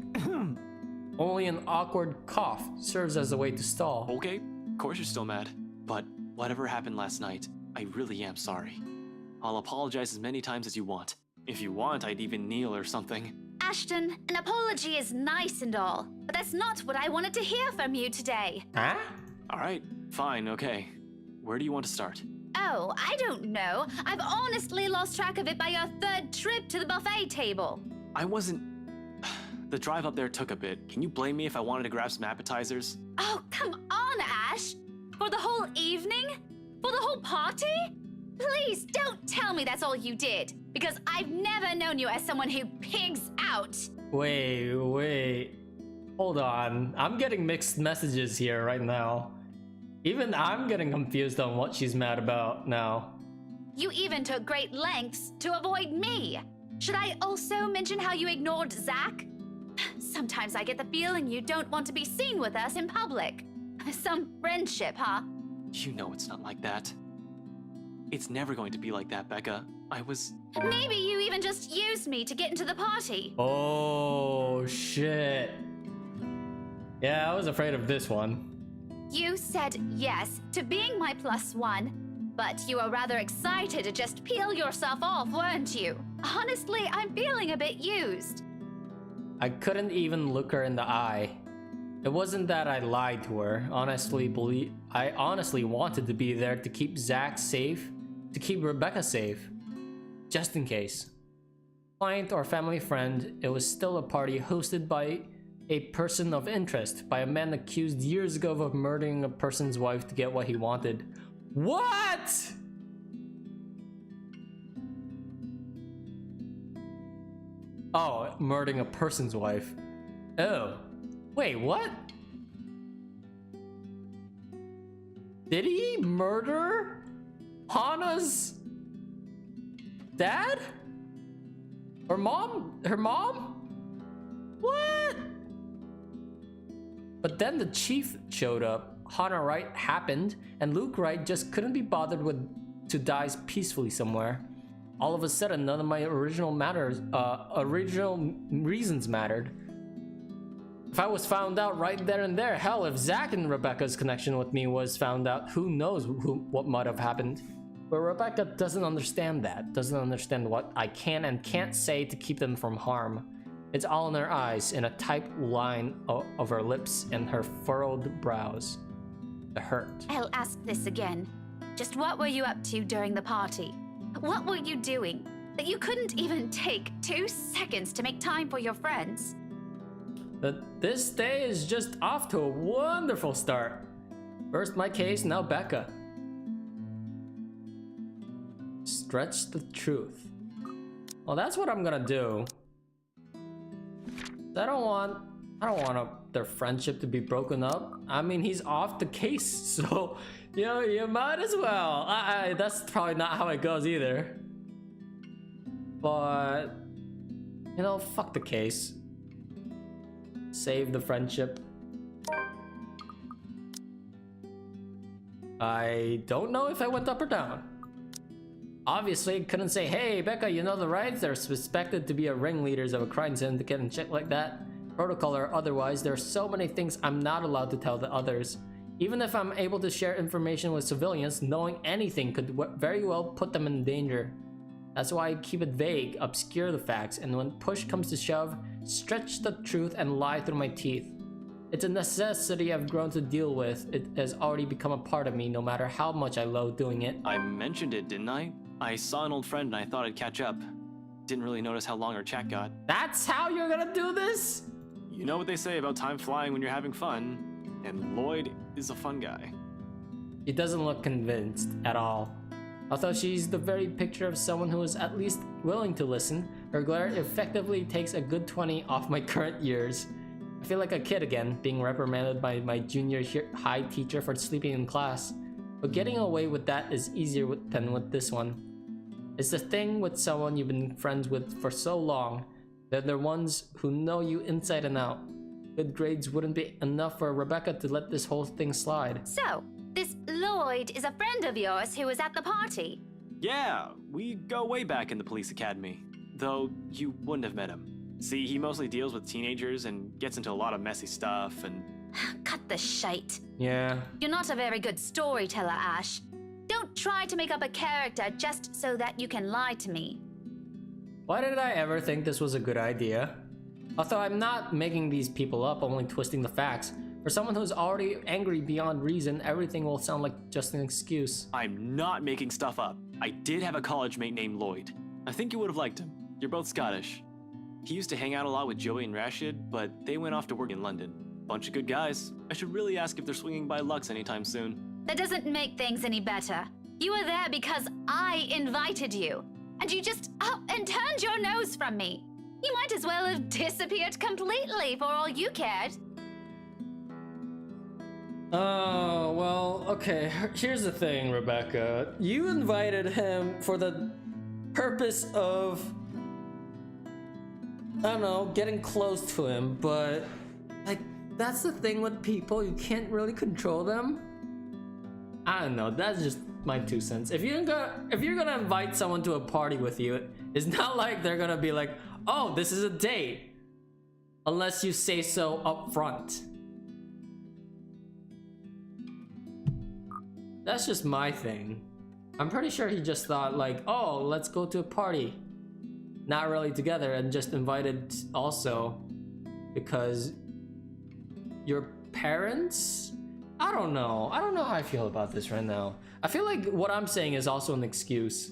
Only an awkward cough serves as a way to stall. Okay, of course you're still mad. But whatever happened last night, I really am sorry. I'll apologize as many times as you want. If you want, I'd even kneel or something. Ashton, an apology is nice and all, but that's not what I wanted to hear from you today. Huh? Alright, fine, okay. Where do you want to start? Oh, I don't know. I've honestly lost track of it by your third trip to the buffet table. I wasn't... The drive up there took a bit. Can you blame me if I wanted to grab some appetizers? Oh, come on, Ash! For the whole evening? For the whole party? Please don't tell me that's all you did, because I've never known you as someone who pigs out. Wait. Hold on. I'm getting mixed messages here right now. Even I'm getting confused on what she's mad about now. You even took great lengths to avoid me. Should I also mention how you ignored Zach? Sometimes I get the feeling you don't want to be seen with us in public. Some friendship, huh? You know it's not like that. It's never going to be like that, Becca. Maybe you even just used me to get into the party. Oh, shit. Yeah, I was afraid of this one. You said yes to being my +1, but you were rather excited to just peel yourself off, weren't you? Honestly, I'm feeling a bit used. I couldn't even look her in the eye. It wasn't that I lied to her. I honestly wanted to be there to keep Zach safe, to keep Rebecca safe. Just in case. Client or family friend, it was still a party hosted by a person of interest, by a man accused years ago of murdering a person's wife to get what he wanted. What?! Oh, murdering a person's wife. Oh. Wait, what? Did he murder Hana's dad? Or mom? Her mom? What? But then the chief showed up, Hana Wright happened, and Luke Wright just couldn't be bothered to die peacefully somewhere. All of a sudden, none of my original reasons mattered. If I was found out right there and there, hell, if Zach and Rebecca's connection with me was found out, who knows what might have happened. But Rebecca doesn't understand that, doesn't understand what I can and can't say to keep them from harm. It's all in her eyes, in a tight line of her lips and her furrowed brows. The hurt. I'll ask this again. Just what were you up to during the party? What were you doing that you couldn't even take 2 seconds to make time for your friends? But this day is just off to a wonderful start. First my case, now Becca. Stretch the truth. Well, that's what I'm gonna do. I don't want their friendship to be broken up. I mean, he's off the case, so you might as well. That's probably not how it goes either. But fuck the case. Save the friendship. I don't know if I went up or down. Obviously, couldn't say, hey, Becca, you know the rights? They're suspected to be ringleaders of a crime syndicate and shit like that. Protocol or otherwise, there are so many things I'm not allowed to tell the others. Even if I'm able to share information with civilians, knowing anything could very well put them in danger. That's why I keep it vague, obscure the facts, and when push comes to shove, stretch the truth and lie through my teeth. It's a necessity I've grown to deal with. It has already become a part of me, no matter how much I loathe doing it. I mentioned it, didn't I? I saw an old friend and I thought I'd catch up. Didn't really notice how long our chat got. That's how you're gonna do this? You know what they say about time flying when you're having fun, and Lloyd is a fun guy. She doesn't look convinced at all. Although she's the very picture of someone who is at least willing to listen, her glare effectively takes a good 20 off my current years. I feel like a kid again, being reprimanded by my junior high teacher for sleeping in class. But getting away with that is easier than with this one. It's the thing with someone you've been friends with for so long. They're the ones who know you inside and out. Good grades wouldn't be enough for Rebecca to let this whole thing slide. So, this Lloyd is a friend of yours who was at the party? Yeah, we go way back in the police academy. Though you wouldn't have met him. See, he mostly deals with teenagers and gets into a lot of messy stuff and... Cut the shite. Yeah. You're not a very good storyteller, Ash. Don't try to make up a character just so that you can lie to me. Why did I ever think this was a good idea? Although I'm not making these people up, only twisting the facts. For someone who's already angry beyond reason, everything will sound like just an excuse. I'm not making stuff up. I did have a college mate named Lloyd. I think you would have liked him. You're both Scottish. He used to hang out a lot with Joey and Rashid, but they went off to work in London. Bunch of good guys. I should really ask if they're swinging by Lux anytime soon. That doesn't make things any better. You were there because I invited you, and you just up and turned your nose from me. You might as well have disappeared completely for all you cared. Oh, well, okay. Here's the thing, Rebecca. You invited him for the purpose of, I don't know, getting close to him, but, like, that's the thing with people. You can't really control them. I don't know. That's just my 2 cents. If you're gonna invite someone to a party with you, it's not like they're gonna be like, oh, this is a date, unless you say so up front. That's just my thing. I'm pretty sure he just thought like, oh, let's go to a party. Not really together, and just invited also because your parents? I don't know. I don't know how I feel about this right now. I feel like what I'm saying is also an excuse.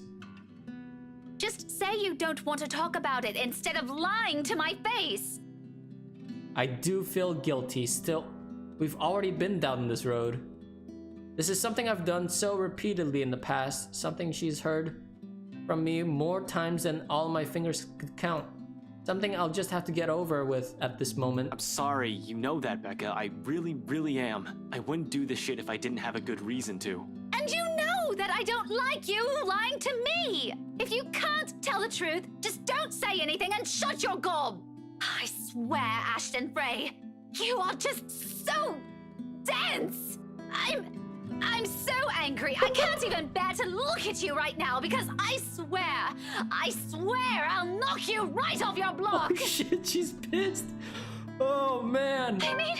Just say you don't want to talk about it instead of lying to my face. I do feel guilty still. We've already been down this road. This is something I've done so repeatedly in the past, something she's heard from me more times than all my fingers could count. Something I'll just have to get over with at this moment. I'm sorry, you know that, Becca. I really, really am. I wouldn't do this shit if I didn't have a good reason to. And you know that I don't like you lying to me. If you can't tell the truth, just don't say anything and shut your gob. I swear, Ashton Frey, you are just so dense. I'm so angry. I can't even bear to look at you right now because I swear I'll knock you right off your block. Oh shit, she's pissed. Oh man. I mean,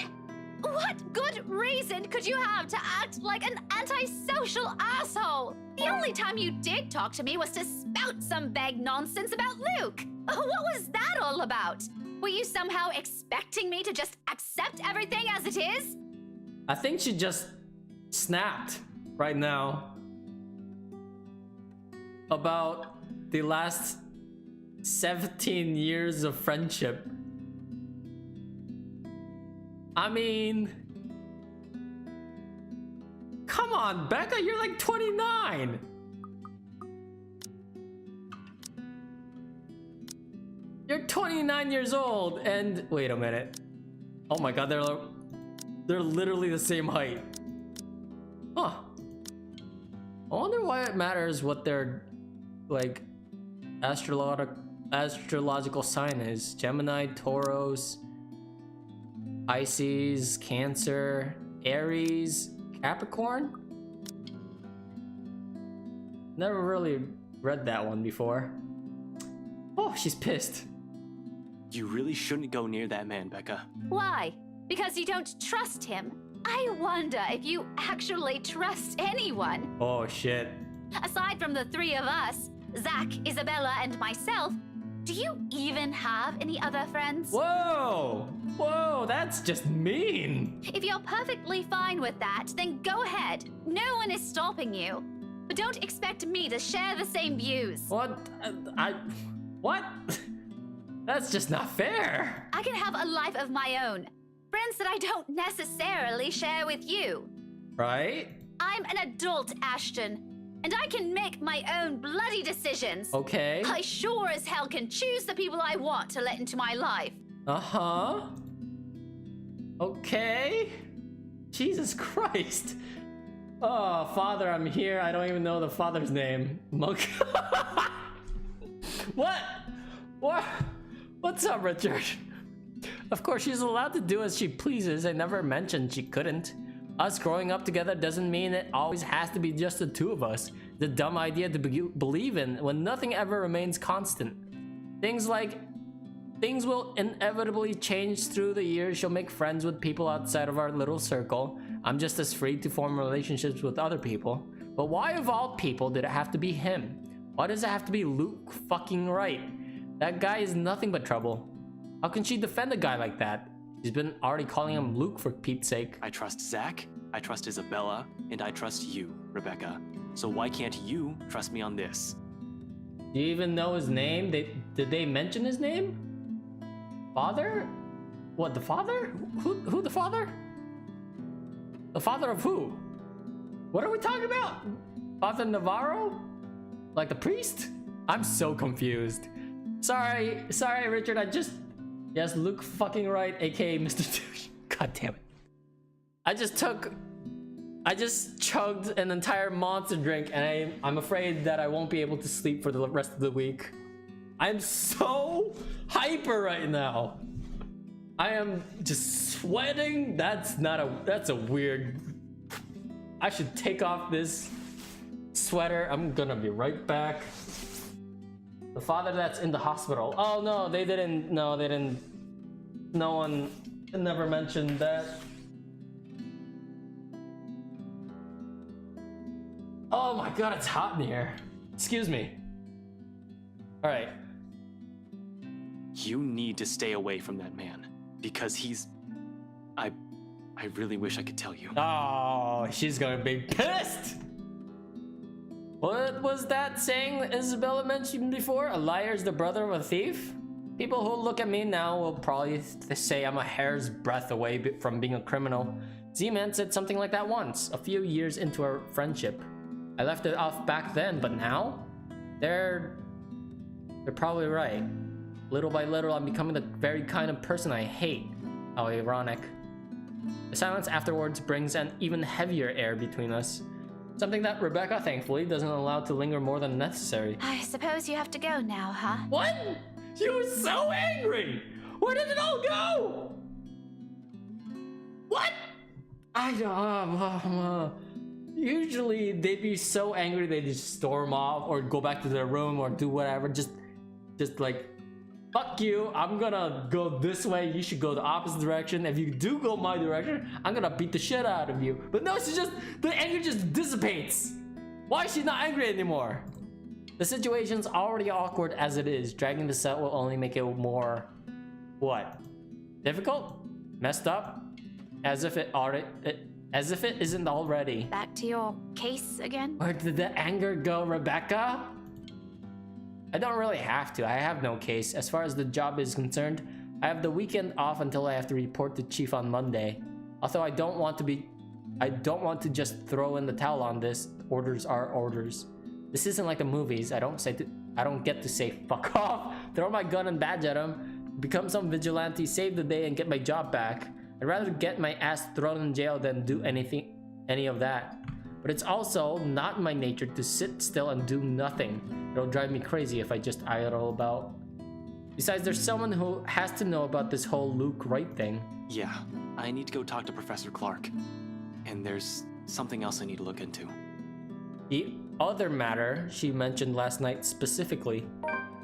what good reason could you have to act like an antisocial asshole? The only time you did talk to me was to spout some vague nonsense about Luke. What was that all about? Were you somehow expecting me to just accept everything as it is? I think she just snapped right now about the last 17 years of friendship. I mean, come on, Becca, you're like 29. You're 29 years old, and wait a minute. Oh my god, they're literally the same height. Huh. I wonder why it matters what their, like, astrological sign is. Gemini, Taurus, Pisces, Cancer, Aries, Capricorn? Never really read that one before. Oh, she's pissed. You really shouldn't go near that man, Becca. Why? Because you don't trust him? I wonder if you actually trust anyone. Oh shit. Aside from the three of us, Zach, Isabella, and myself, do you even have any other friends? Whoa! Whoa, that's just mean. If you're perfectly fine with that, then go ahead. No one is stopping you. But don't expect me to share the same views. What? What? That's just not fair. I can have a life of my own. Friends that I don't necessarily share with you. Right? I'm an adult, Ashton, and I can make my own bloody decisions. Okay. I sure as hell can choose the people I want to let into my life. Uh-huh. Okay. Jesus Christ. Oh, Father, I'm here. I don't even know the father's name. Monk. What? What? What's up, Richard? Of course, she's allowed to do as she pleases. I never mentioned she couldn't. Us growing up together doesn't mean it always has to be just the two of us. It's a dumb idea to believe in when nothing ever remains constant. Things will inevitably change through the years. She'll make friends with people outside of our little circle. I'm just as free to form relationships with other people. But why of all people did it have to be him? Why does it have to be Luke fucking Wright? That guy is nothing but trouble. How can she defend a guy like that? She's been already calling him Luke for Pete's sake. I trust Zach, I trust Isabella, and I trust you, Rebecca. So why can't you trust me on this? Do you even know his name? Did they mention his name? Father? What, the father? Who the father? The father of who? What are we talking about? Father Navarro? Like the priest? I'm so confused. Sorry, Richard, yes, Luke fucking right, aka Mr. Douche. God damn it. I just chugged an entire monster drink and I'm afraid that I won't be able to sleep for the rest of the week. I'm so hyper right now. I am just sweating. That's a weird. I should take off this sweater. I'm gonna be right back. The father that's in the hospital. Oh no, they didn't. No, they didn't. No one never mentioned that. Oh my god, it's hot in here. Excuse me. All right. You need to stay away from that man because he's. I really wish I could tell you. Oh, she's gonna be pissed. What was that saying Isabella mentioned before? A liar is the brother of a thief? People who look at me now will probably say I'm a hair's breadth away from being a criminal. Z-Man said something like that once, a few years into our friendship. I left it off back then, but now? They're probably right. Little by little, I'm becoming the very kind of person I hate. How ironic. The silence afterwards brings an even heavier air between us. Something that Rebecca, thankfully, doesn't allow to linger more than necessary. I suppose you have to go now, huh? What? She was so angry! Where did it all go? What? I don't. Usually they'd be so angry they just storm off or go back to their room or do whatever. Just like, fuck you, I'm gonna go this way, you should go the opposite direction. If you do go my direction, I'm gonna beat the shit out of you. But no, the anger just dissipates. Why is she not angry anymore? The situation's already awkward as it is. Dragging this out will only make it more, what? Difficult? Messed up? As if it isn't already. Back to your case again? Where did the anger go, Rebecca? I don't really have to. I have no case. As far as the job is concerned, I have the weekend off until I have to report to Chief on Monday. Although I don't want to just throw in the towel on this. Orders are orders. This isn't like the movies. I don't get to say fuck off, throw my gun and badge at him, become some vigilante, save the day and get my job back. I'd rather get my ass thrown in jail than do any of that. But it's also not in my nature to sit still and do nothing. It'll drive me crazy if I just idle about. Besides, there's someone who has to know about this whole Luke Wright thing. Yeah, I need to go talk to Professor Clark. And there's something else I need to look into. The other matter she mentioned last night specifically.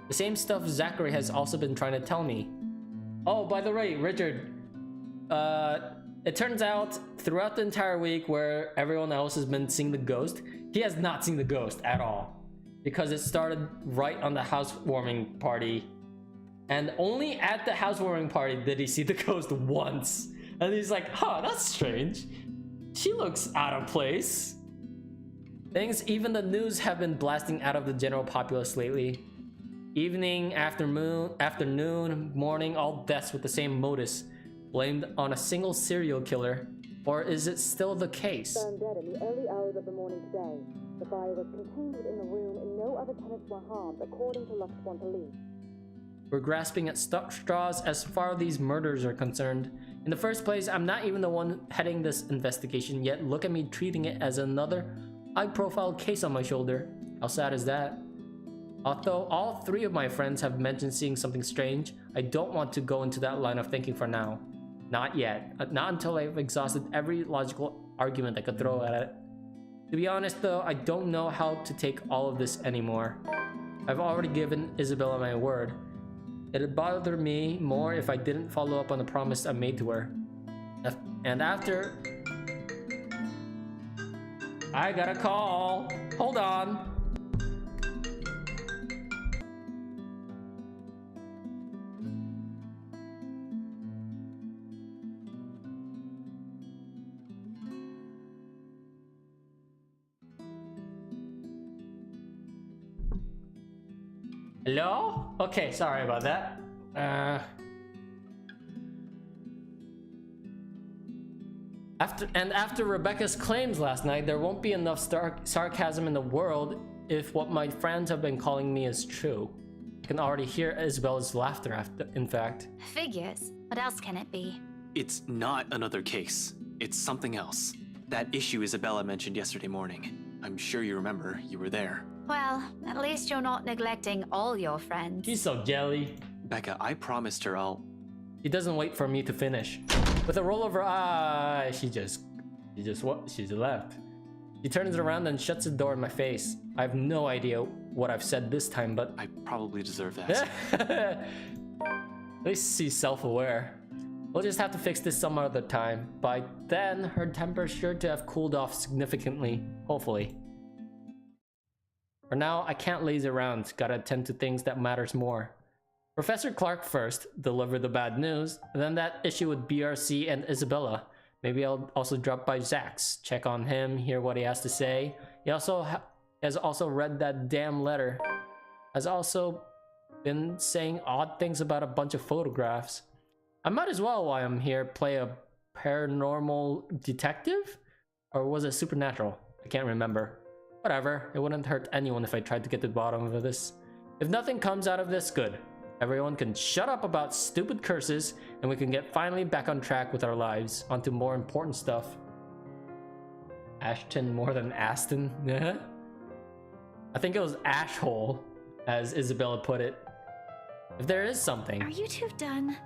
The same stuff Zachary has also been trying to tell me. Oh, by the way, Richard, it turns out throughout the entire week where everyone else has been seeing the ghost, he has not seen the ghost at all. Because it started right on the housewarming party. And only at the housewarming party did he see the ghost once. And he's like, huh, that's strange. She looks out of place. Things even the news have been blasting out of the general populace lately. Evening, afternoon, morning, all deaths with the same modus. Blamed on a single serial killer. Or is it still the case? Found dead in the early hours of the morning today. The fire was contained within the room and no other tenants were harmed, according to Lux Swan Police. We're grasping at straws as far as these murders are concerned. In the first place, I'm not even the one heading this investigation, yet look at me treating it as another high-profile case on my shoulder. How sad is that? Although all three of my friends have mentioned seeing something strange, I don't want to go into that line of thinking for now. Not yet. Not until I've exhausted every logical argument I could throw at it. To be honest though, I don't know how to take all of this anymore. I've already given Isabella my word. It'd bother me more if I didn't follow up on the promise I made to her. And after... I got a call. Hold on. Hello? Okay, sorry about that. After Rebecca's claims last night, there won't be enough sarcasm in the world if what my friends have been calling me is true. I can already hear Isabella's laughter, in fact. Figures. What else can it be? It's not another case. It's something else. That issue Isabella mentioned yesterday morning. I'm sure you remember. You were there. Well, at least you're not neglecting all your friends. She's so jelly. Becca, I promised her I'll... She doesn't wait for me to finish. With a roll of her eye, she's left. She turns around and shuts the door in my face. I have no idea what I've said this time, but I probably deserve that. at least she's self-aware. We'll just have to fix this some other time. By then, her temper's sure to have cooled off significantly, hopefully. For now, I can't laze around. Gotta attend to things that matters more. Professor Clark first, deliver the bad news, then that issue with BRC and Isabella. Maybe I'll also drop by Zach's, check on him, hear what he has to say. He also has also read that damn letter. Has also been saying odd things about a bunch of photographs. I might as well, while I'm here, play a paranormal detective? Or was it supernatural? I can't remember. Whatever, it wouldn't hurt anyone if I tried to get to the bottom of this. If nothing comes out of this, good. Everyone can shut up about stupid curses, and we can get finally back on track with our lives, onto more important stuff. Ashton more than Aston? I think it was Ashhole, as Isabella put it. If there is something. Are you two done?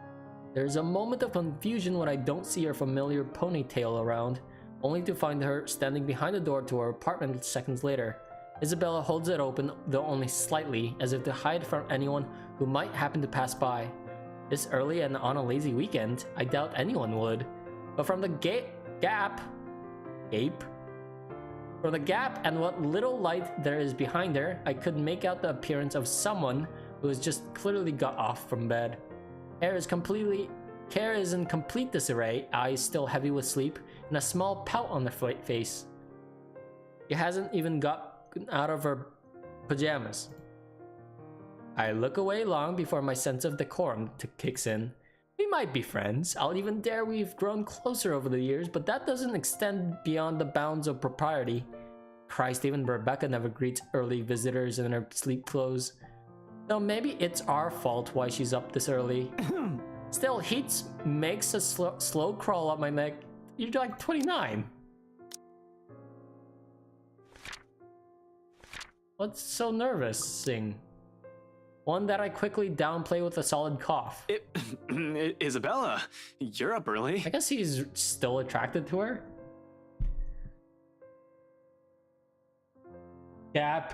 There's a moment of confusion when I don't see her familiar ponytail around, only to find her standing behind the door to her apartment seconds later. Isabella holds it open, though only slightly, as if to hide from anyone who might happen to pass by. This early and on a lazy weekend, I doubt anyone would. But from the gap and what little light there is behind her, I could make out the appearance of someone who has just clearly got off from bed. Hair is in complete disarray, eyes still heavy with sleep, and a small pout on her face. She hasn't even got out of her pajamas. I look away long before my sense of decorum kicks in. We might be friends. I'll even dare we've grown closer over the years, but that doesn't extend beyond the bounds of propriety. Christ, even Rebecca never greets early visitors in her sleep clothes. Though maybe it's our fault why she's up this early. Still, heat makes a slow crawl up my neck. You're like 29. What's so nervous-ing? One that I quickly downplay with a solid cough. Isabella, you're up early. I guess he's still attracted to her.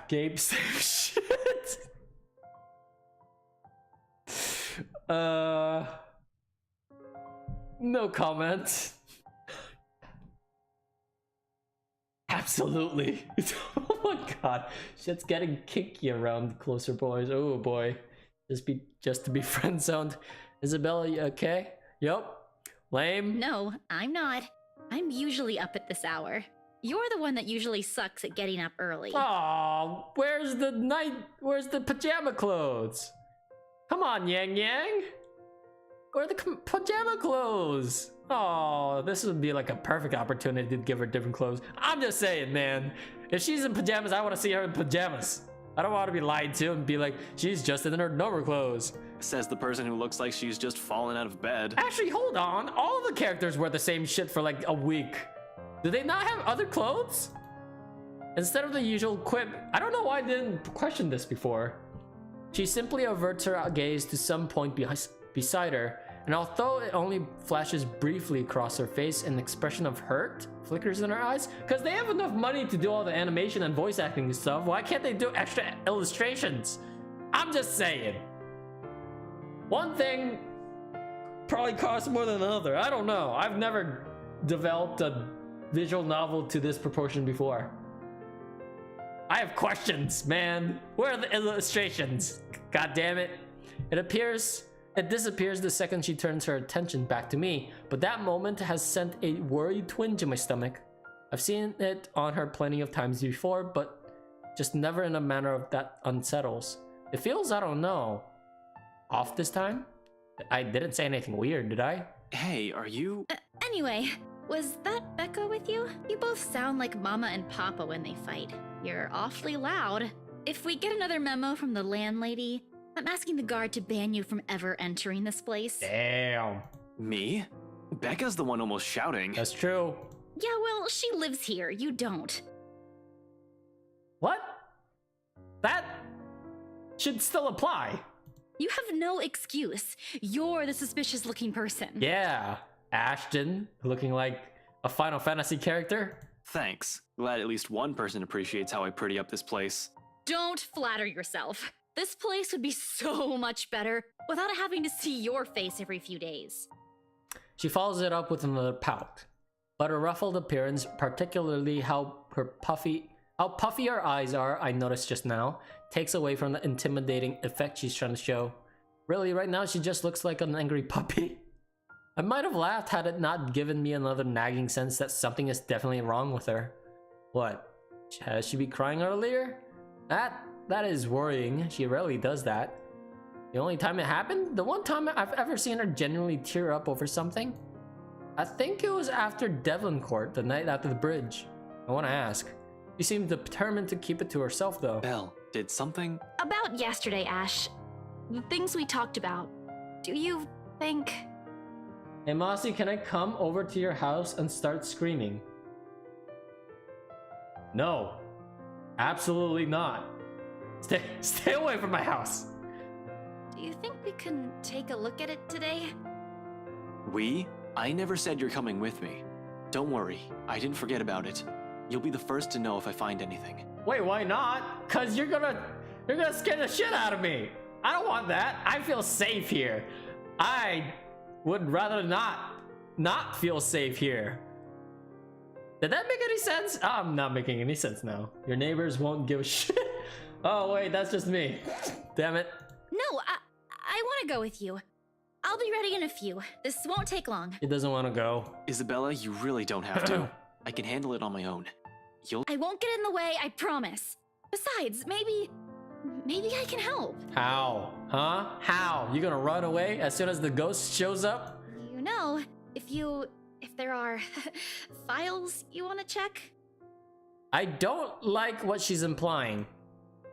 Gape, same shit. No comment. Absolutely. Oh my god. Shit's getting kinky around closer boys. Oh boy. Just to be friend zoned. Isabella, you okay? Yup. Lame. No, I'm not. I'm usually up at this hour. You're the one that usually sucks at getting up early. Aw, where's the pajama clothes? Come on, Yang Yang. Where are the pajama clothes? Oh, this would be like a perfect opportunity to give her different clothes. I'm just saying, man. If she's in pajamas, I want to see her in pajamas. I don't want to be lied to and be like, she's just in her normal clothes. Says the person who looks like she's just fallen out of bed. Actually, hold on. All the characters wear the same shit for like a week. Do they not have other clothes? Instead of the usual quip, I don't know why I didn't question this before. She simply averts her gaze to some point beside her, and although it only flashes briefly across her face, an expression of hurt flickers in her eyes. Because they have enough money to do all the animation and voice acting and stuff, why can't they do extra illustrations? I'm just saying. One thing probably costs more than another. I don't know. I've never developed a visual novel to this proportion before. I have questions, man. Where are the illustrations? God damn it. It disappears the second she turns her attention back to me, but that moment has sent a worried twinge in my stomach. I've seen it on her plenty of times before, but just never in a manner that unsettles. It feels, I don't know, off this time? I didn't say anything weird, did I? Hey, are you... Anyway, Was that Becca with you? You both sound like Mama and Papa when they fight. You're awfully loud. If we get another memo from the landlady, I'm asking the guard to ban you from ever entering this place. Damn. Me? Becca's the one almost shouting. That's true. Yeah, well, she lives here. You don't. What? That should still apply. You have no excuse. You're the suspicious looking person. Yeah. Ashton, looking like a Final Fantasy character. Thanks. Glad at least one person appreciates how I pretty up this place. Don't flatter yourself. This place would be so much better without having to see your face every few days. She follows it up with another pout. But her ruffled appearance, particularly how puffy her eyes are, I noticed just now, takes away from the intimidating effect she's trying to show. Really, right now she just looks like an angry puppy. I might have laughed had it not given me another nagging sense that something is definitely wrong with her. What? Has she been crying earlier? That is worrying. She rarely does that. The only time it happened? The one time I've ever seen her genuinely tear up over something? I think it was after Devlin Court, the night after the bridge. I want to ask. She seemed determined to keep it to herself though. Belle, did something? About yesterday, Ash. The things we talked about. Do you think... Hey Mossy, can I come over to your house and start screaming? No. Absolutely not. Stay away from my house. Do you think we can take a look at it today? We? I never said you're coming with me. Don't worry, I didn't forget about it. You'll be the first to know if I find anything. Wait, why not? Cause you're gonna scare the shit out of me. I don't want that. I feel safe here. I would rather not feel safe here. Did that make any sense? I'm not making any sense now. Your neighbors won't give a shit. Oh wait, that's just me. Damn it. No, I want to go with you. I'll be ready in a few. This won't take long. He doesn't want to go. Isabella, you really don't have to. I can handle it on my own. I won't get in the way, I promise. Besides, maybe I can help. How? Huh? How? You gonna run away as soon as the ghost shows up? You know, if there are files you want to check. I don't like what she's implying.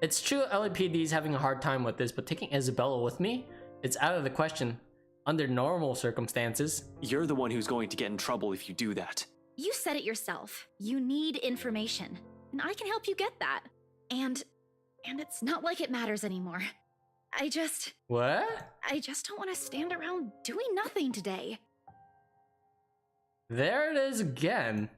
It's true LAPD is having a hard time with this, but taking Isabella with me? It's out of the question. Under normal circumstances. You're the one who's going to get in trouble if you do that. You said it yourself. You need information, and I can help you get that. And it's not like it matters anymore. What? I just don't want to stand around doing nothing today. There it is again.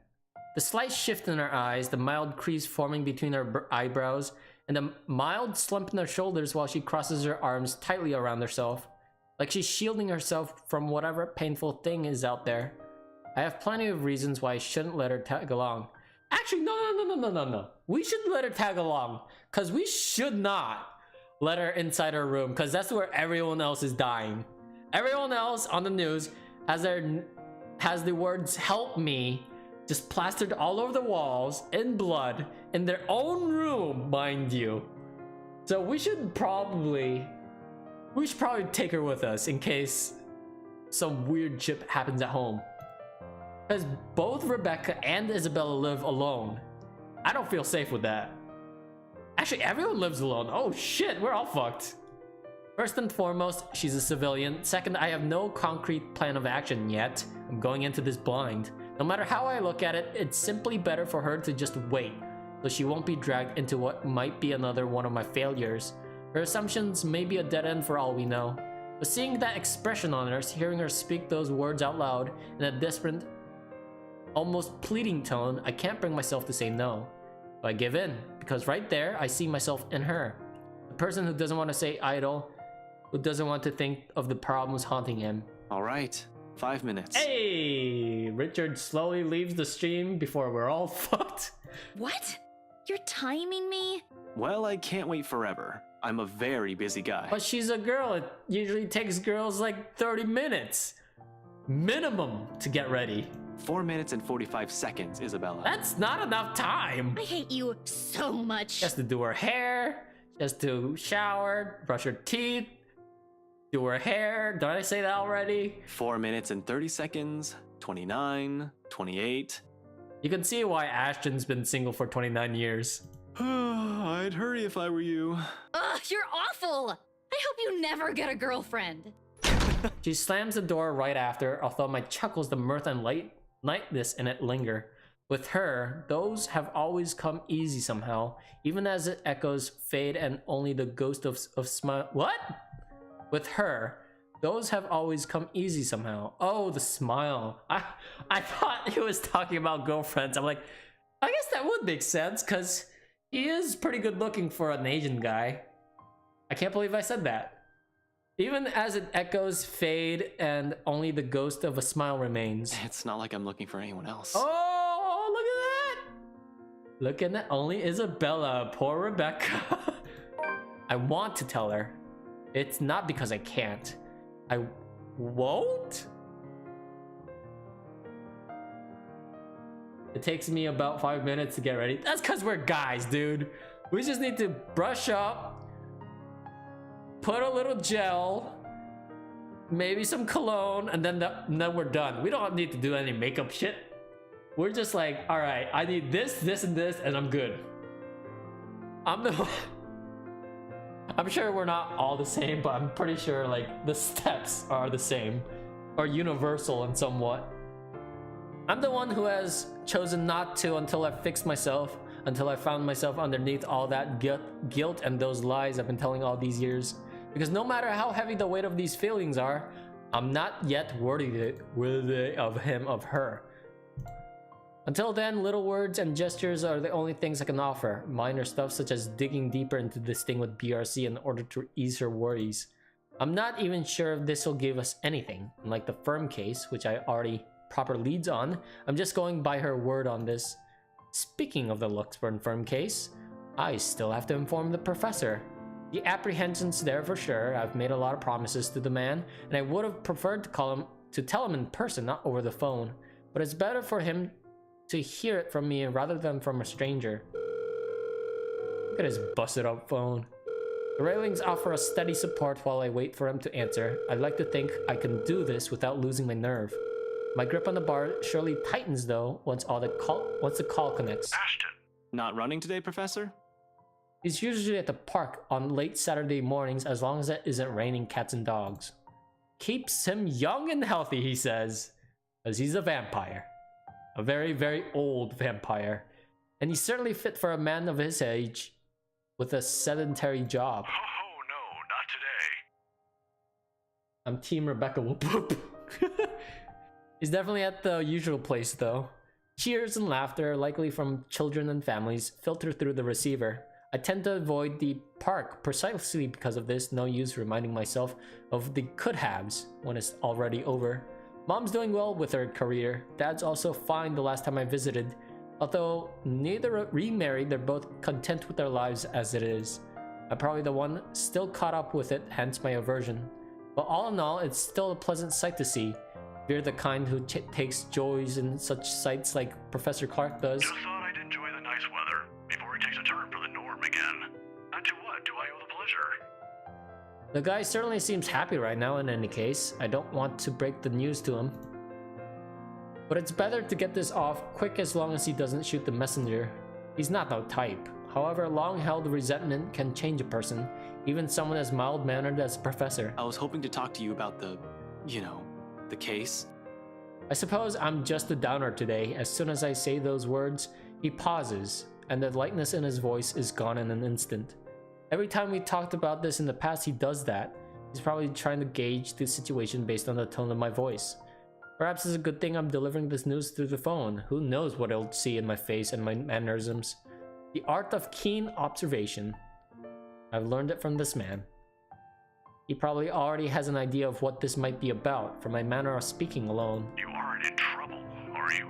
The slight shift in her eyes, the mild crease forming between her eyebrows, and the mild slump in her shoulders while she crosses her arms tightly around herself. Like she's shielding herself from whatever painful thing is out there. I have plenty of reasons why I shouldn't let her tag along. Actually, no. We should let her tag along. Because we should not let her inside her room. Because that's where everyone else is dying. Everyone else on the news has the words "help me" just plastered all over the walls in blood in their own room, mind you. So we should probably take her with us in case some weird shit happens at home. Because both Rebecca and Isabella live alone. I don't feel safe with that. Actually, everyone lives alone. Oh shit, we're all fucked. First and foremost, she's a civilian. Second, I have no concrete plan of action yet. I'm going into this blind. No matter how I look at it, it's simply better for her to just wait, so she won't be dragged into what might be another one of my failures. Her assumptions may be a dead end for all we know. But seeing that expression on her, hearing her speak those words out loud in a desperate, almost pleading tone, I can't bring myself to say no. But I give in, because right there, I see myself in her. The person who doesn't want to stay idle, who doesn't want to think of the problems haunting him. All right, 5 minutes. Hey! Richard slowly leaves the stream before we're all fucked. What? You're timing me? Well, I can't wait forever. I'm a very busy guy. But she's a girl. It usually takes girls like 30 minutes. Minimum to get ready. 4 minutes and 45 seconds, Isabella. That's not enough time. I hate you so much. She has to do her hair, she has to shower, brush her teeth, do her hair. Did I say that already? 4 minutes and 30 seconds. 29, 28. You can see why Ashton's been single for 29 years. I'd hurry if I were you. Ugh, you're awful! I hope you never get a girlfriend. She slams the door right after, although my chuckles, the mirth and lightness in it linger. With her, those have always come easy somehow, even as it echoes fade and only the ghost of smile. What? With her, those have always come easy somehow. Oh, the smile. I thought he was talking about girlfriends. I'm like, I guess that would make sense, because he is pretty good looking for an Asian guy. I can't believe I said that. Even as it echoes fade and only the ghost of a smile remains. It's not like I'm looking for anyone else. Oh, look at that! Looking at only Isabella, poor Rebecca. I want to tell her. It's not because I can't. I won't? It takes me about 5 minutes to get ready. That's because we're guys, dude. We just need to brush up, put a little gel, maybe some cologne, and then we're done. We don't need to do any makeup shit. We're just like, all right, I need this, this, and this, and I'm good. I'm sure we're not all the same, but I'm pretty sure like the steps are the same or universal in somewhat. I'm the one who has chosen not to until I fixed myself, until I found myself underneath all that guilt and those lies I've been telling all these years. Because no matter how heavy the weight of these feelings are, I'm not yet worthy of him, of her. Until then, little words and gestures are the only things I can offer. Minor stuff such as digging deeper into this thing with BRC in order to ease her worries. I'm not even sure if this will give us anything. Unlike the firm case, which I already proper leads on, I'm just going by her word on this. Speaking of the Luxburn firm case, I still have to inform the professor. The apprehension's there for sure. I've made a lot of promises to the man, and I would have preferred to tell him in person, not over the phone. But it's better for him to hear it from me rather than from a stranger. Look at his busted up phone. The railings offer a steady support while I wait for him to answer. I'd like to think I can do this without losing my nerve. My grip on the bar surely tightens though once the call connects. Ashton. Not running today, Professor? He's usually at the park on late Saturday mornings as long as it isn't raining cats and dogs. Keeps him young and healthy, he says, as he's a vampire. A very, very old vampire. And he's certainly fit for a man of his age with a sedentary job. Oh, no, not today. I'm Team Rebecca Whoop Whoop. He's definitely at the usual place though. Cheers and laughter, likely from children and families, filter through the receiver. I tend to avoid the park precisely because of this. No use reminding myself of the could-haves when it's already over. Mom's doing well with her career. Dad's also fine the last time I visited. Although neither remarried, they're both content with their lives as it is. I'm probably the one still caught up with it, hence my aversion. But all in all, it's still a pleasant sight to see. If you're the kind who takes joys in such sights like Professor Clark does. Just thought I'd enjoy the nice weather before it takes a turn for the norm again. And to what do I owe the pleasure? The guy certainly seems happy right now in any case. I don't want to break the news to him. But it's better to get this off quick as long as he doesn't shoot the messenger. He's not no type. However, long-held resentment can change a person, even someone as mild-mannered as a professor. I was hoping to talk to you about the case. I suppose I'm just a downer today. As soon as I say those words, he pauses, and the lightness in his voice is gone in an instant. Every time we talked about this in the past, he does that. He's probably trying to gauge the situation based on the tone of my voice. Perhaps it's a good thing I'm delivering this news through the phone. Who knows what he'll see in my face and my mannerisms. The art of keen observation. I've learned it from this man. He probably already has an idea of what this might be about from my manner of speaking alone. You aren't in trouble, are you?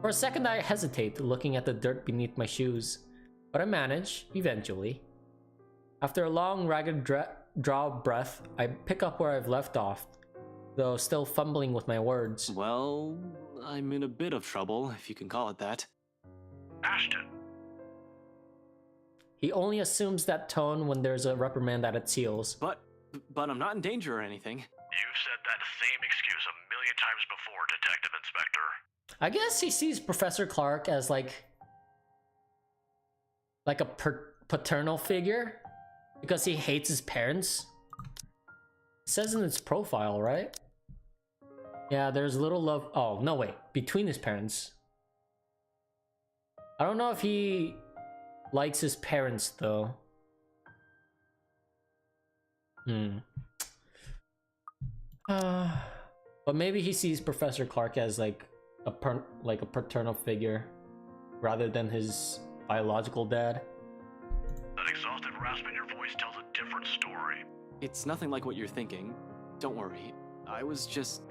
For a second I hesitate, looking at the dirt beneath my shoes. But I manage, eventually. After a long, ragged draw breath, I pick up where I've left off, though still fumbling with my words. Well, I'm in a bit of trouble, if you can call it that. Ashton. He only assumes that tone when there's a reprimand at its heels. But I'm not in danger or anything. You've said that same excuse a million times before, Detective Inspector. I guess he sees Professor Clark as like a paternal figure because he hates his parents. It says in its profile, right? Yeah, there's little love. Oh, no, wait. Between his parents. I don't know if he likes his parents, though. But maybe he sees Professor Clark as like a paternal figure rather than his biological dad. That exhausted rasp in your voice tells a different story. It's nothing like what you're thinking. Don't worry. I was just...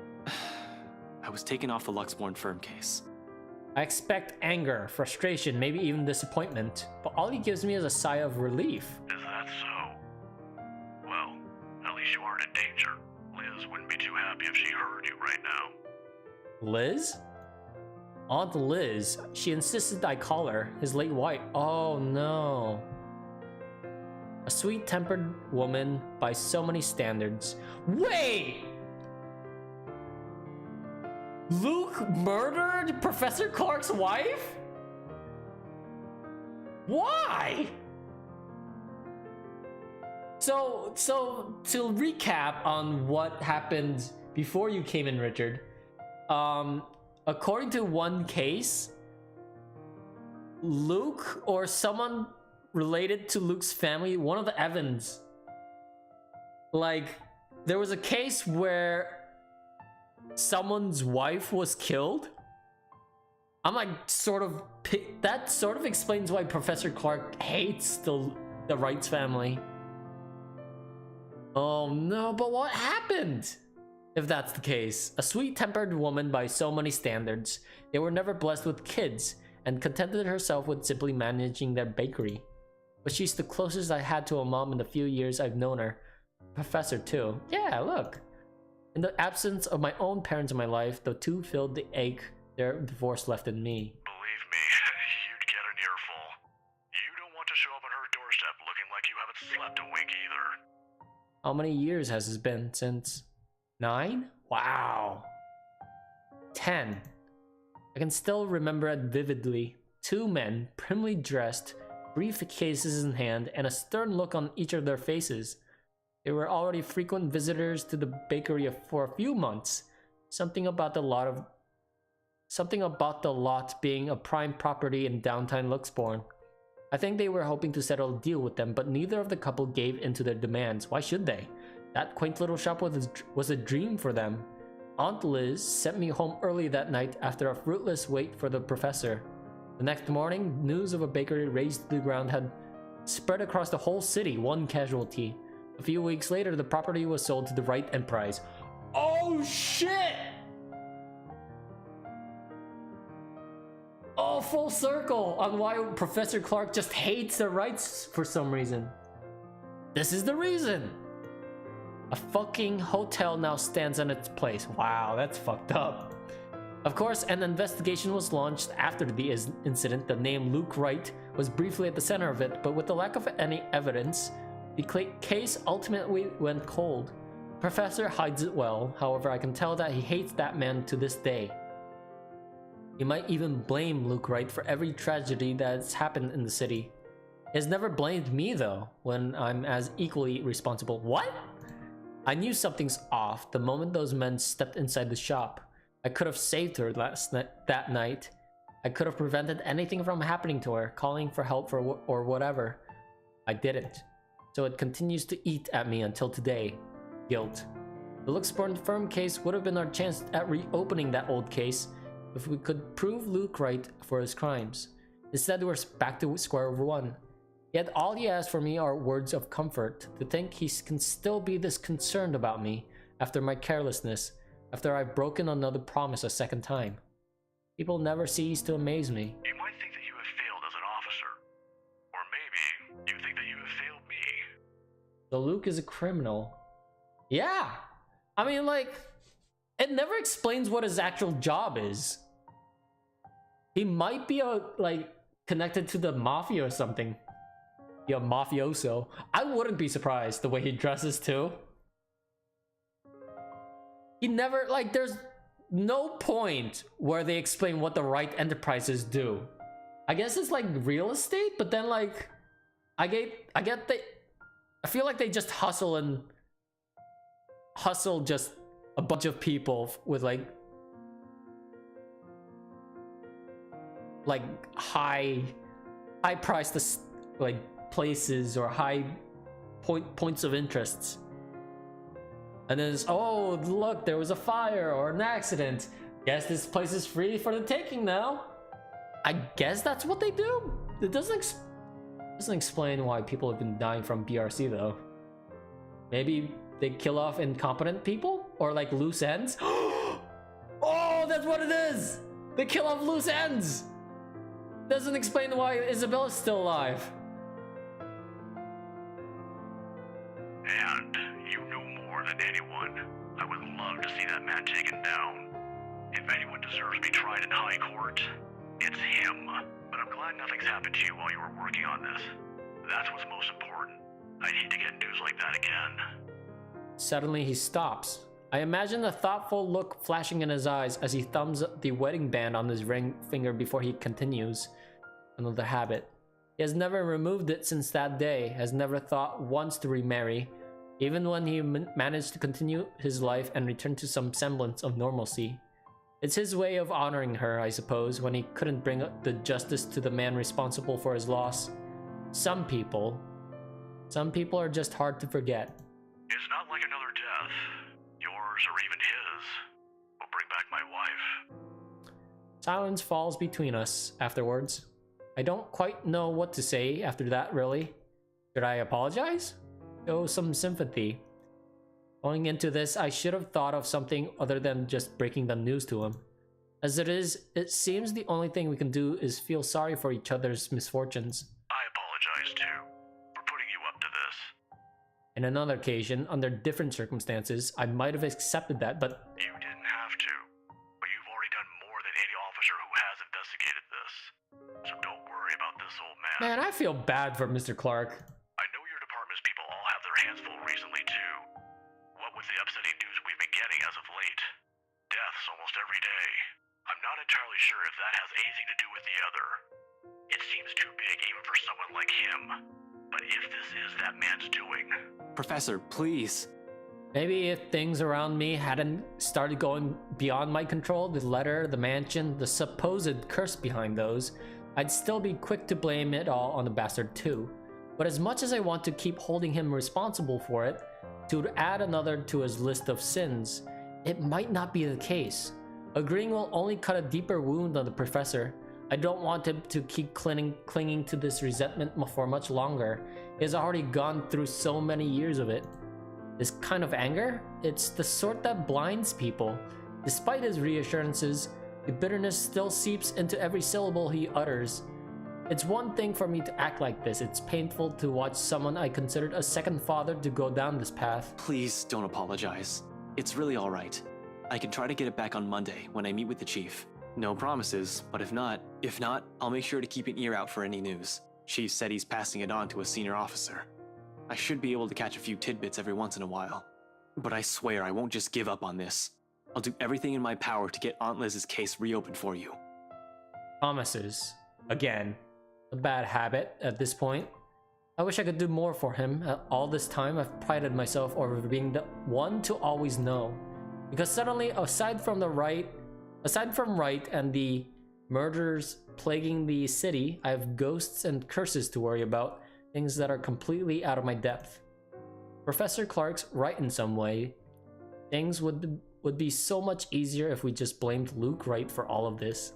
I was taken off the Luxborn firm case. I expect anger, frustration, maybe even disappointment, but all he gives me is a sigh of relief. Is that so? Well, at least you aren't in danger. Liz wouldn't be too happy if she heard you right now. Liz? Aunt Liz. She insisted I call her his late wife. Oh no. A sweet-tempered woman by so many standards. Wait! Luke murdered Professor Clark's wife? Why? So to recap on what happened before you came in, Richard, according to one case, Luke or someone related to Luke's family, one of the Evans, like, there was a case where someone's wife was killed. I'm like, that sort of explains why Professor Clark hates the Wrights family. Oh no, but what happened? If that's the case, a sweet-tempered woman by so many standards, they were never blessed with kids and contented herself with simply managing their bakery. But she's the closest I had to a mom in the few years I've known her. Professor too. Yeah, look. In the absence of my own parents in my life, the two filled the ache their divorce left in me. Believe me, you'd get an earful. You don't want to show up on her doorstep looking like you haven't slept a wink either. How many years has this been since? 9? Wow. 10. I can still remember it vividly. Two men, primly dressed, briefcases in hand, and a stern look on each of their faces. They were already frequent visitors to the bakery for a few months. Something about the lot being a prime property in downtown Luxborn. I think they were hoping to settle a deal with them, but neither of the couple gave in to their demands. Why should they? That quaint little shop was a dream for them. Aunt Liz sent me home early that night after a fruitless wait for the professor. The next morning, news of a bakery razed to the ground had spread across the whole city, one casualty. A few weeks later, the property was sold to the Wright Enterprise. Oh shit! Oh, full circle on why Professor Clark just hates the Wrights for some reason. This is the reason. A fucking hotel now stands in its place. Wow, that's fucked up. Of course, an investigation was launched after the incident. The name Luke Wright was briefly at the center of it, but with the lack of any evidence, the case ultimately went cold. Professor hides it well, however I can tell that he hates that man to this day. He might even blame Luke Wright for every tragedy that's happened in the city. He has never blamed me though, when I'm as equally responsible. What? I knew something's off the moment those men stepped inside the shop. I could have saved her that night. I could have prevented anything from happening to her, calling for help or whatever. I didn't. So it continues to eat at me until today. Guilt. The Luxborn firm case would have been our chance at reopening that old case if we could prove Luke right for his crimes. Instead, we're back to square one. Yet all he asked for me are words of comfort, to think he can still be this concerned about me after my carelessness, after I've broken another promise a second time. People never cease to amaze me. You might think that you have failed as an officer. Or maybe you think that you have failed me. So Luke is a criminal. Yeah! I mean, like, it never explains what his actual job is. He might be, connected to the mafia or something. Be a mafioso. I wouldn't be surprised the way he dresses too. He never, no point where they explain what the right enterprises do. I guess it's like real estate, but then like I feel like they just hustle just a bunch of people with like high priced like places or high points of interests. And then it's, oh look, there was a fire or an accident. Guess this place is free for the taking now. I guess that's what they do. It doesn't explain why people have been dying from BRC though. Maybe they kill off incompetent people or like loose ends. Oh, that's what it is. They kill off loose ends. Doesn't explain why Isabella's still alive. And you know more than anyone. I would love to see that man taken down. If anyone deserves to be tried in high court, it's him. But I'm glad nothing's happened to you while you were working on this. That's what's most important. I'd hate to get news like that again. Suddenly he stops. I imagine a thoughtful look flashing in his eyes as he thumbs the wedding band on his ring finger before he continues. Another habit. He has never removed it since that day, has never thought once to remarry, even when he managed to continue his life and return to some semblance of normalcy. It's his way of honoring her, I suppose, when he couldn't bring the justice to the man responsible for his loss. Some people are just hard to forget. It's not like another death. Yours or even his will bring back my wife. Silence falls between us afterwards. I don't quite know what to say after that, really. Should I apologize? Show some sympathy. Going into this, I should have thought of something other than just breaking the news to him. As it is, it seems the only thing we can do is feel sorry for each other's misfortunes. I apologize too, for putting you up to this. In another occasion, under different circumstances, I might have accepted that, but... You didn't have to, but you've already done more than any officer who has investigated this. So don't worry about this, old man. Man, I feel bad for Mr. Clark. I know your department's people all have their hands full recently too. What with the upsetting news we've been getting as of late. Deaths almost every day. I'm not entirely sure if that has anything to do with the other. It seems too big even for someone like him. But if this is that man's doing... Professor, please. Maybe if things around me hadn't started going beyond my control, the letter, the mansion, the supposed curse behind those, I'd still be quick to blame it all on the bastard too. But as much as I want to keep holding him responsible for it, to add another to his list of sins, it might not be the case. Agreeing will only cut a deeper wound on the professor. I don't want him to keep clinging to this resentment for much longer. He has already gone through so many years of it. This kind of anger, it's the sort that blinds people. Despite his reassurances, the bitterness still seeps into every syllable he utters. It's one thing for me to act like this. It's painful to watch someone I considered a second father to go down this path. Please don't apologize. It's really all right. I can try to get it back on Monday when I meet with the chief. No promises, but if not, I'll make sure to keep an ear out for any news. Chief said he's passing it on to a senior officer. I should be able to catch a few tidbits every once in a while. But I swear I won't just give up on this. I'll do everything in my power to get Aunt Liz's case reopened for you. Promises. Again. A bad habit at this point. I wish I could do more for him. All this time I've prided myself over being the one to always know. Because suddenly, aside from Wright and the murders plaguing the city, I have ghosts and curses to worry about, things that are completely out of my depth. Professor Clark's right in some way. Things would be so much easier if we just blamed Luke Wright for all of this.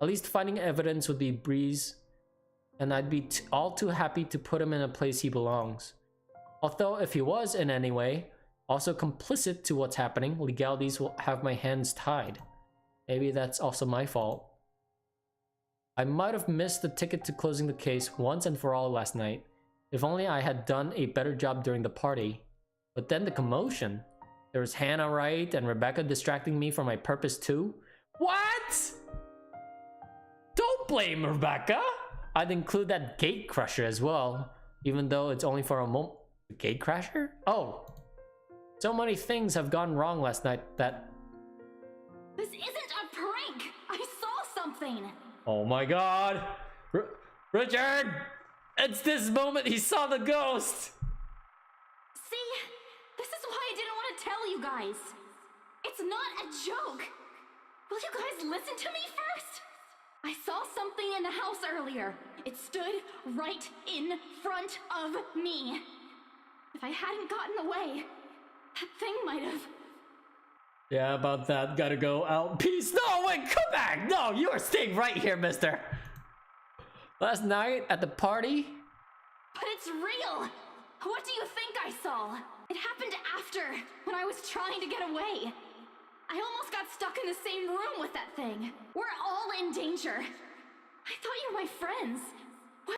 At least finding evidence would be a breeze, and I'd be all too happy to put him in a place he belongs. Although if he was in any way also complicit to what's happening, legalities will have my hands tied. Maybe that's also my fault. I might have missed the ticket to closing the case once and for all last night. If only I had done a better job during the party. But then the commotion. There was Hannah Wright and Rebecca distracting me from my purpose too. What? Don't blame Rebecca! I'd include that gate crusher as well, even though it's only for a moment. The gate crasher? Oh. So many things have gone wrong last night that This isn't a prank! I saw something! Oh my god! Richard! It's this moment he saw the ghost! See? This is why I didn't want to tell you guys. It's not a joke. Will you guys listen to me first? I saw something in the house earlier. It stood right in front of me. If I hadn't gotten away, that thing might have... Yeah, about that. Gotta go out. Peace. No, wait, come back. No, you are staying right here, mister. Last night at the party. But it's real. What do you think I saw? It happened after, when I was trying to get away. I almost got stuck in the same room with that thing. We're all in danger. I thought you were my friends. What?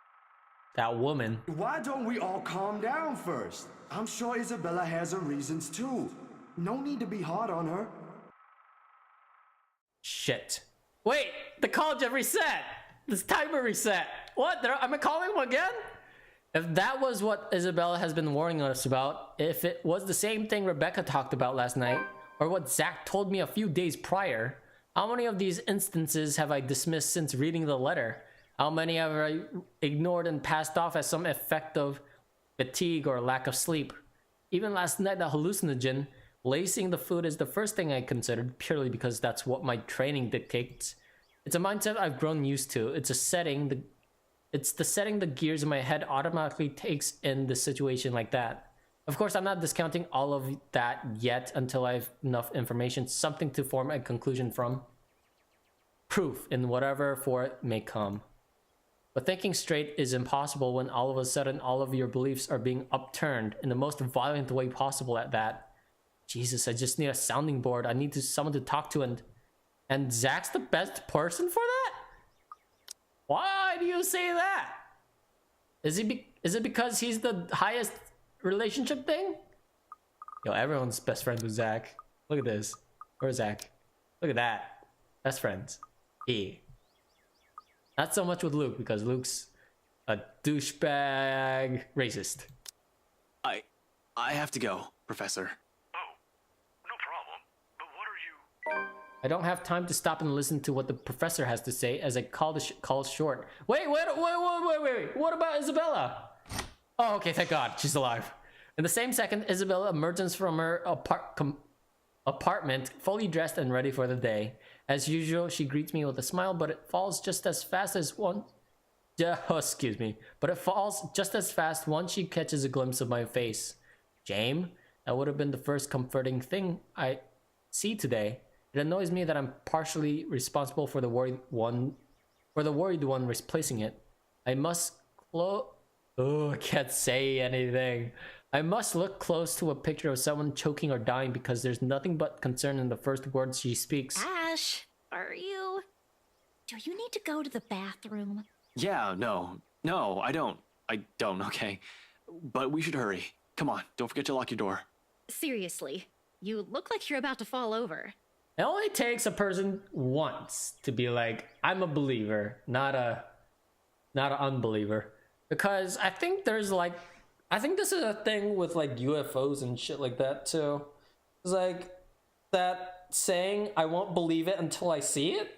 That woman. Why don't we all calm down first? I'm sure Isabella has her reasons too. No need to be hard on her. Shit. Wait, the call just reset. This timer reset. What? Am I calling him again? If that was what Isabella has been warning us about, if it was the same thing Rebecca talked about last night, or what Zach told me a few days prior, how many of these instances have I dismissed since reading the letter? How many have I ignored and passed off as some effect of fatigue or lack of sleep? Even last night, the hallucinogen, lacing the food is the first thing I considered, purely because that's what my training dictates. It's a mindset I've grown used to. It's the setting the gears in my head automatically takes in the situation like that. Of course, I'm not discounting all of that yet until I have enough information, something to form a conclusion from. Proof in whatever for it may come. But thinking straight is impossible when all of a sudden all of your beliefs are being upturned in the most violent way possible at that. Jesus, I just need a sounding board. I need someone to talk to, and Zach's the best person for that? Why do you say that? Is it because he's the highest relationship thing? Yo, everyone's best friends with Zach. Look at this. Where's Zach? Look at that. Best friends. Not so much with Luke, because Luke's a douchebag racist. I have to go, Professor. I don't have time to stop and listen to what the professor has to say as I call the call short. Wait. What about Isabella? Oh, okay, thank God. She's alive. In the same second, Isabella emerges from her apartment, fully dressed and ready for the day. As usual, she greets me with a smile, but it falls just as fast as one... excuse me. But it falls just as fast once she catches a glimpse of my face. James, that would have been the first comforting thing I see today. It annoys me that I'm partially responsible for the worried one replacing it. I can't say anything. I must look close to a picture of someone choking or dying because there's nothing but concern in the first words she speaks. Ash, do you need to go to the bathroom? Yeah, no, I don't, okay. But we should hurry. Come on, don't forget to lock your door. Seriously, you look like you're about to fall over. It only takes a person once to be like, I'm a believer, not an unbeliever. Because I think this is a thing with like UFOs and shit like that too. It's like that saying, I won't believe it until I see it.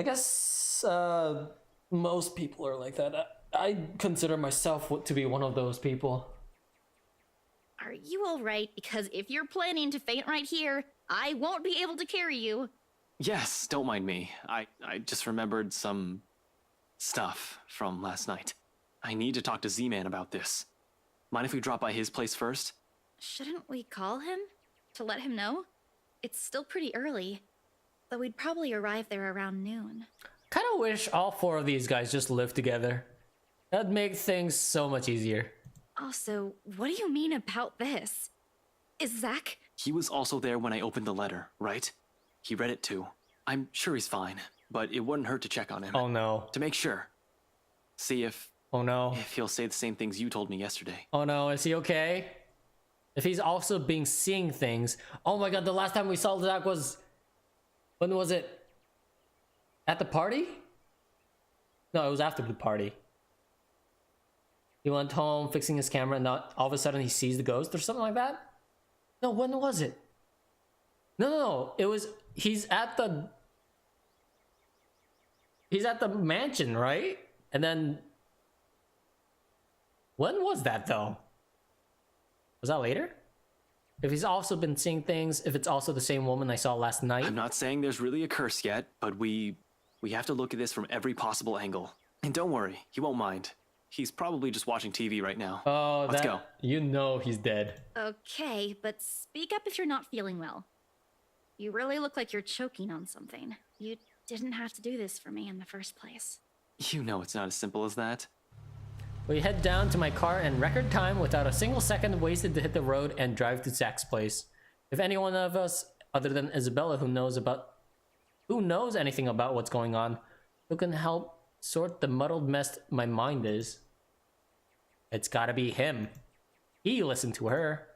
I guess most people are like that. I consider myself to be one of those people. Are you alright? Because if you're planning to faint right here, I won't be able to carry you. Yes, don't mind me. I just remembered some stuff from last night. I need to talk to Z-Man about this. Mind if we drop by his place first? Shouldn't we call him? To let him know? It's still pretty early, though we'd probably arrive there around noon. Kind of wish all four of these guys just lived together. That'd make things so much easier. Also, what do you mean about this? Is Zach... He was also there when I opened the letter, right? He read it too. I'm sure he's fine, but it wouldn't hurt to check on him. Oh no. To make sure. See if... Oh no. If he'll say the same things you told me yesterday. Oh no, is he okay? If he's also seeing things... Oh my god, the last time we saw Zach was... When was it? At the party? No, it was after the party. He went home fixing his camera and all of a sudden he sees the ghost or something like that? No, when was it? No. It was he's at the mansion, right? And then when was that though? Was that later? If he's also been seeing things, if it's also the same woman I saw last night. I'm not saying there's really a curse yet, but we have to look at this from every possible angle. And don't worry, he won't mind. He's probably just watching TV right now. Oh, let's go. You know he's dead. Okay, but speak up if you're not feeling well. You really look like you're choking on something. You didn't have to do this for me in the first place. You know it's not as simple as that. We head down to my car in record time without a single second wasted to hit the road and drive to Zach's place. If any one of us, other than Isabella, who knows anything about what's going on, who can help sort the muddled mess my mind is, it's gotta be him. He listened to her.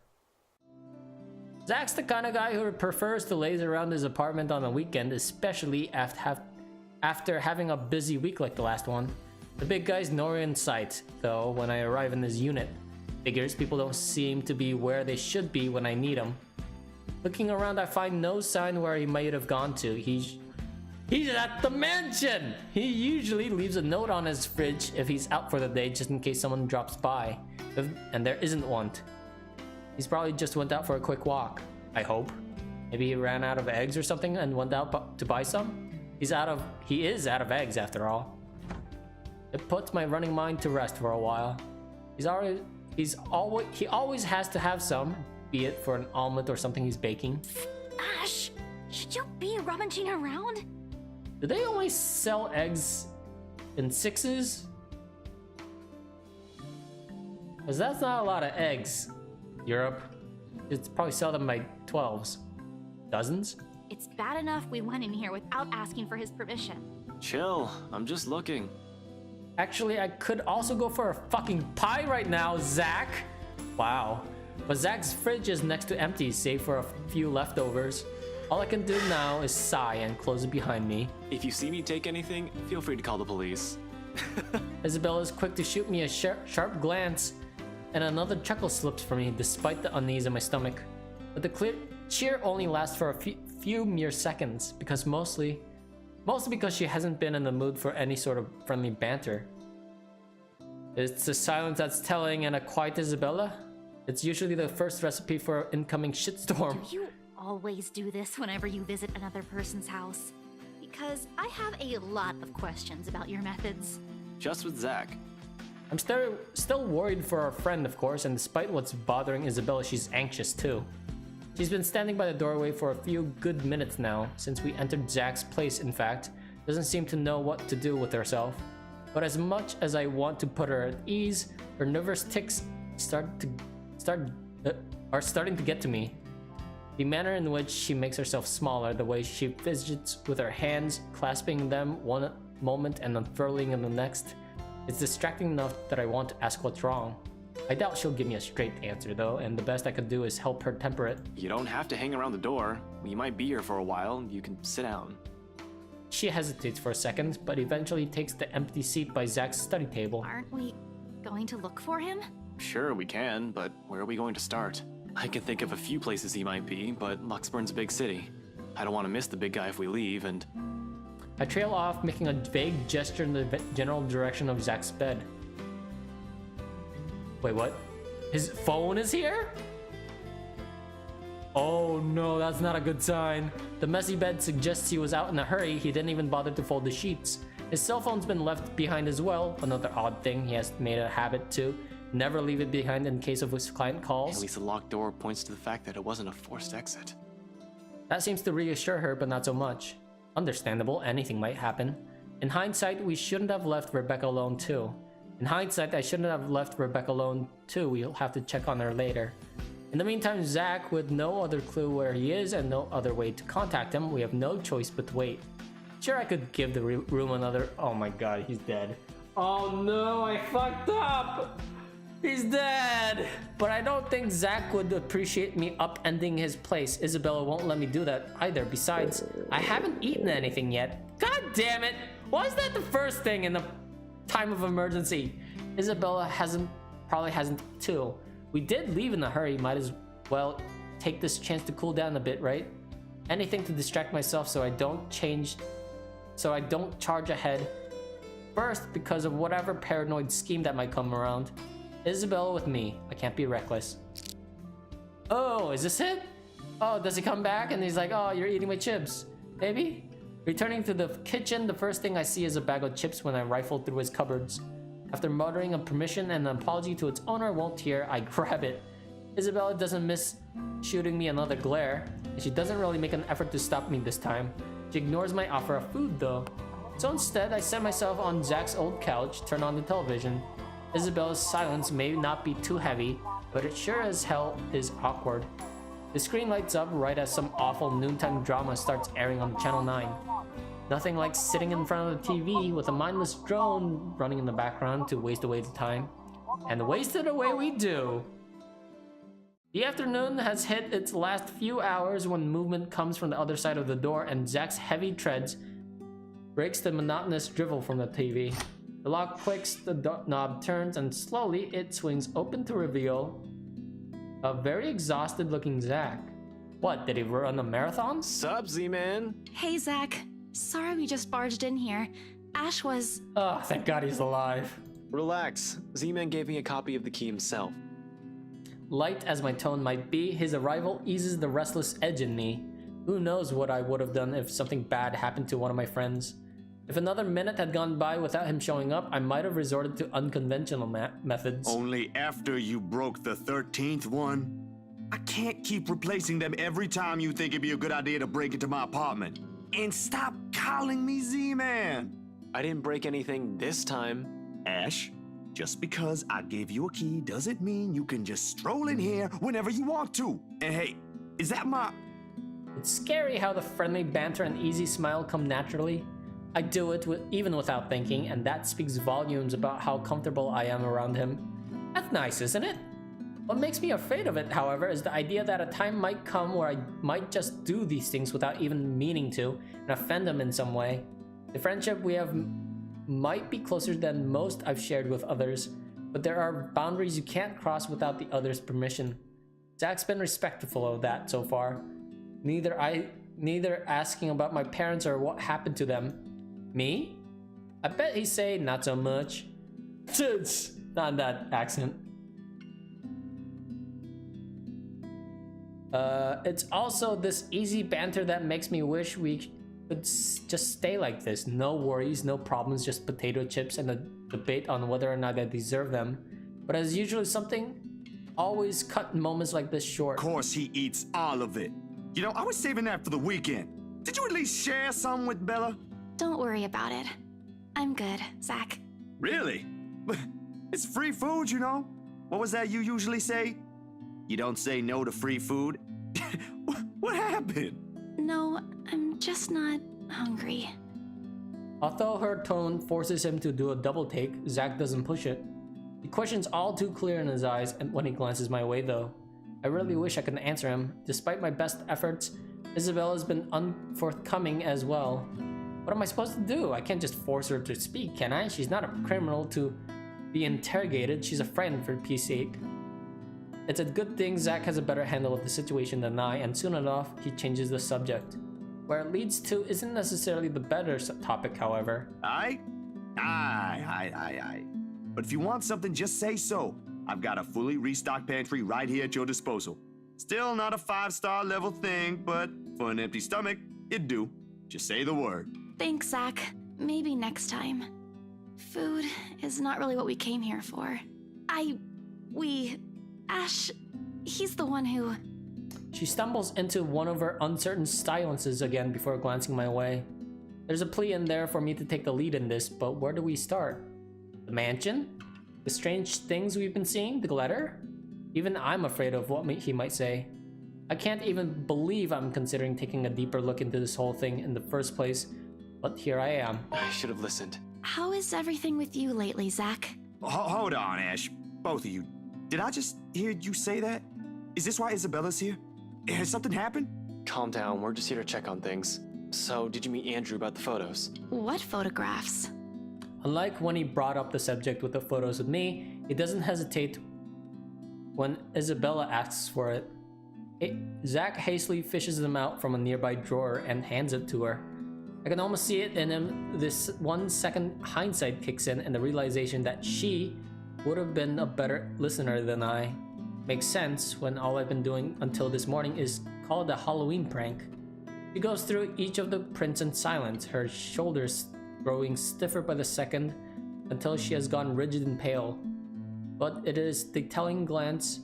Zach's the kind of guy who prefers to laze around his apartment on a weekend, especially after having a busy week like the last one. The big guy's nowhere in sight, though, when I arrive in his unit. Figures people don't seem to be where they should be when I need them. Looking around, I find no sign where he might have gone to. He's at the mansion! He usually leaves a note on his fridge if he's out for the day, just in case someone drops by. And there isn't one. He's probably just went out for a quick walk, I hope. Maybe he ran out of eggs or something and went out to buy some? He is out of eggs after all. It puts my running mind to rest for a while. He always has to have some, be it for an omelet or something he's baking. Ash, should you be rummaging around? Do they only sell eggs in 6s? Because that's not a lot of eggs. Europe. It's probably sell them by 12s. Dozens? It's bad enough we went in here without asking for his permission. Chill, I'm just looking. Actually, I could also go for a fucking pie right now, Zach. Wow. But Zach's fridge is next to empty, save for a few leftovers. All I can do now is sigh and close it behind me. If you see me take anything, feel free to call the police. Isabella is quick to shoot me a sharp glance, and another chuckle slips from me despite the unease in my stomach. But the cheer only lasts for a few mere seconds, because mostly because she hasn't been in the mood for any sort of friendly banter. It's the silence that's telling, and a quiet Isabella. It's usually the first recipe for an incoming shitstorm. Do you always do this whenever you visit another person's house? Because I have a lot of questions about your methods. Just with Zach. I'm still worried for our friend, of course, and despite what's bothering Isabella, she's anxious too. She's been standing by the doorway for a few good minutes now, since we entered Zach's place, in fact. Doesn't seem to know what to do with herself. But as much as I want to put her at ease, her nervous tics are starting to get to me. The manner in which she makes herself smaller, the way she fidgets with her hands, clasping them one moment and unfurling in the next, it's distracting enough that I want to ask what's wrong. I doubt she'll give me a straight answer though, and the best I could do is help her temper it. You don't have to hang around the door. You might be here for a while. You can sit down. She hesitates for a second, but eventually takes the empty seat by Zach's study table. Aren't we going to look for him? Sure, we can, but where are we going to start? I can think of a few places he might be, but Luxburn's a big city. I don't want to miss the big guy if we leave, and... I trail off, making a vague gesture in the general direction of Zach's bed. Wait, what? His phone is here? Oh no, that's not a good sign. The messy bed suggests he was out in a hurry. He didn't even bother to fold the sheets. His cell phone's been left behind as well. Another odd thing he has made a habit to. Never leave it behind in case of his client calls. At least the locked door points to the fact that it wasn't a forced exit. That seems to reassure her, but not so much. Understandable, anything might happen. In hindsight, we shouldn't have left Rebecca alone too. In hindsight, I shouldn't have left Rebecca alone too. We'll have to check on her later. In the meantime, Zach, with no other clue where he is and no other way to contact him, we have no choice but to wait. Sure, I could give the room another... Oh my god, he's dead. Oh no, I fucked up! He's dead! But I don't think Zach would appreciate me upending his place. Isabella won't let me do that either. Besides, I haven't eaten anything yet. God damn it! Why is that the first thing in the time of emergency? Isabella probably hasn't too. We did leave in a hurry. Might as well take this chance to cool down a bit, right? Anything to distract myself so I don't charge ahead. First, because of whatever paranoid scheme that might come around. Isabella with me. I can't be reckless. Oh, is this it? Oh, does he come back and he's like, oh, you're eating my chips. Maybe? Returning to the kitchen, the first thing I see is a bag of chips when I rifle through his cupboards. After muttering a permission and an apology to its owner won't hear, I grab it. Isabella doesn't miss shooting me another glare, and she doesn't really make an effort to stop me this time. She ignores my offer of food though. So instead, I set myself on Zach's old couch, turn on the television. Isabella's silence may not be too heavy, but it sure as hell is awkward. The screen lights up right as some awful noontime drama starts airing on Channel 9. Nothing like sitting in front of the TV with a mindless drone running in the background to waste away the time. And waste it away we do! The afternoon has hit its last few hours when movement comes from the other side of the door and Zach's heavy treads breaks the monotonous drivel from the TV. The lock clicks, the knob turns, and slowly it swings open to reveal a very exhausted looking Zach. What, did he run a marathon? Sup, Z-Man? Hey, Zach. Sorry we just barged in here. Ash was... Oh, thank God he's alive. Relax. Z-Man gave me a copy of the key himself. Light as my tone might be, his arrival eases the restless edge in me. Who knows what I would have done if something bad happened to one of my friends. If another minute had gone by without him showing up, I might have resorted to unconventional methods. Only after you broke the 13th one? I can't keep replacing them every time you think it'd be a good idea to break into my apartment. And stop calling me Z-Man! I didn't break anything this time. Ash, just because I gave you a key doesn't mean you can just stroll in here whenever you want to. And hey, is that my... It's scary how the friendly banter and easy smile come naturally. I do it even without thinking, and that speaks volumes about how comfortable I am around him. That's nice, isn't it? What makes me afraid of it, however, is the idea that a time might come where I might just do these things without even meaning to, and offend him in some way. The friendship we have might be closer than most I've shared with others, but there are boundaries you can't cross without the other's permission. Zach's been respectful of that so far. Neither asking about my parents or what happened to them. Me? I bet he'd say not so much. Not in that accent. It's also this easy banter that makes me wish we could just stay like this. No worries, no problems, just potato chips and a debate on whether or not I deserve them. But as usual, something always cut moments like this short. Of course he eats all of it. You know, I was saving that for the weekend. Did you at least share some with Bella? Don't worry about it. I'm good, Zach. Really? It's free food, you know? What was that you usually say? You don't say no to free food? What happened? No, I'm just not hungry. Although her tone forces him to do a double take, Zach doesn't push it. The question's all too clear in his eyes and when he glances my way though. I really wish I could answer him. Despite my best efforts, Isabella's been unforthcoming as well. What am I supposed to do? I can't just force her to speak, can I? She's not a criminal to be interrogated. She's a friend, for peace sake. It's a good thing Zach has a better handle of the situation than I, and soon enough, he changes the subject. Where it leads to isn't necessarily the better topic, however. Aye. But if you want something, just say so. I've got a fully restocked pantry right here at your disposal. Still not a 5-star level thing, but for an empty stomach, it'd do. Just say the word. Thanks, Zach. Maybe next time. Food is not really what we came here for. Ash, he's the one who... She stumbles into one of her uncertain silences again before glancing my way. There's a plea in there for me to take the lead in this, but where do we start? The mansion? The strange things we've been seeing? The letter? Even I'm afraid of what he might say. I can't even believe I'm considering taking a deeper look into this whole thing in the first place, but here I am. I should have listened. How is everything with you lately, Zach? Hold on, Ash. Both of you. Did I just hear you say that? Is this why Isabella's here? Has something happened? Calm down, we're just here to check on things. So, did you meet Andrew about the photos? What photographs? Unlike when he brought up the subject with the photos with me, he doesn't hesitate when Isabella asks for it. Zach hastily fishes them out from a nearby drawer and hands it to her. I can almost see it in him. This 1 second hindsight kicks in and the realization that she would have been a better listener than I. Makes sense when all I've been doing until this morning is call it a Halloween prank. She goes through each of the prints in silence, her shoulders growing stiffer by the second until she has gone rigid and pale. But it is the telling glance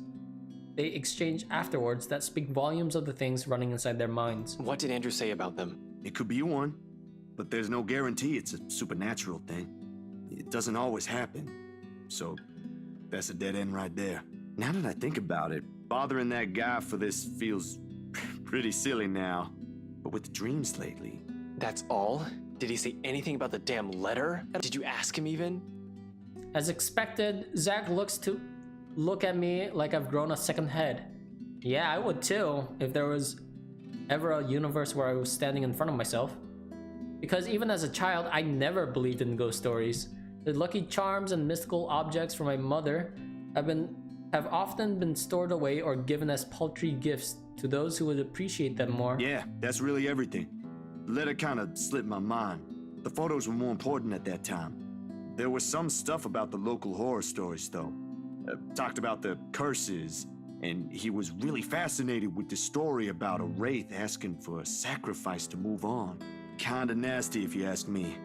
they exchange afterwards that speak volumes of the things running inside their minds. What did Andrew say about them? It could be one, but there's no guarantee it's a supernatural thing. It doesn't always happen. So, that's a dead end right there. Now that I think about it, bothering that guy for this feels pretty silly now. But with the dreams lately... That's all? Did he say anything about the damn letter? Did you ask him even? As expected, Zach looks to look at me like I've grown a second head. Yeah, I would too, if there was ever a universe where I was standing in front of myself. Because even as a child, I never believed in ghost stories. The lucky charms and mystical objects from my mother have often been stored away or given as paltry gifts to those who would appreciate them more. Yeah, that's really everything. The letter kind of slipped my mind. The photos were more important at that time. There was some stuff about the local horror stories, though. Talked about the curses, and he was really fascinated with the story about a wraith asking for a sacrifice to move on. Kinda nasty if you ask me,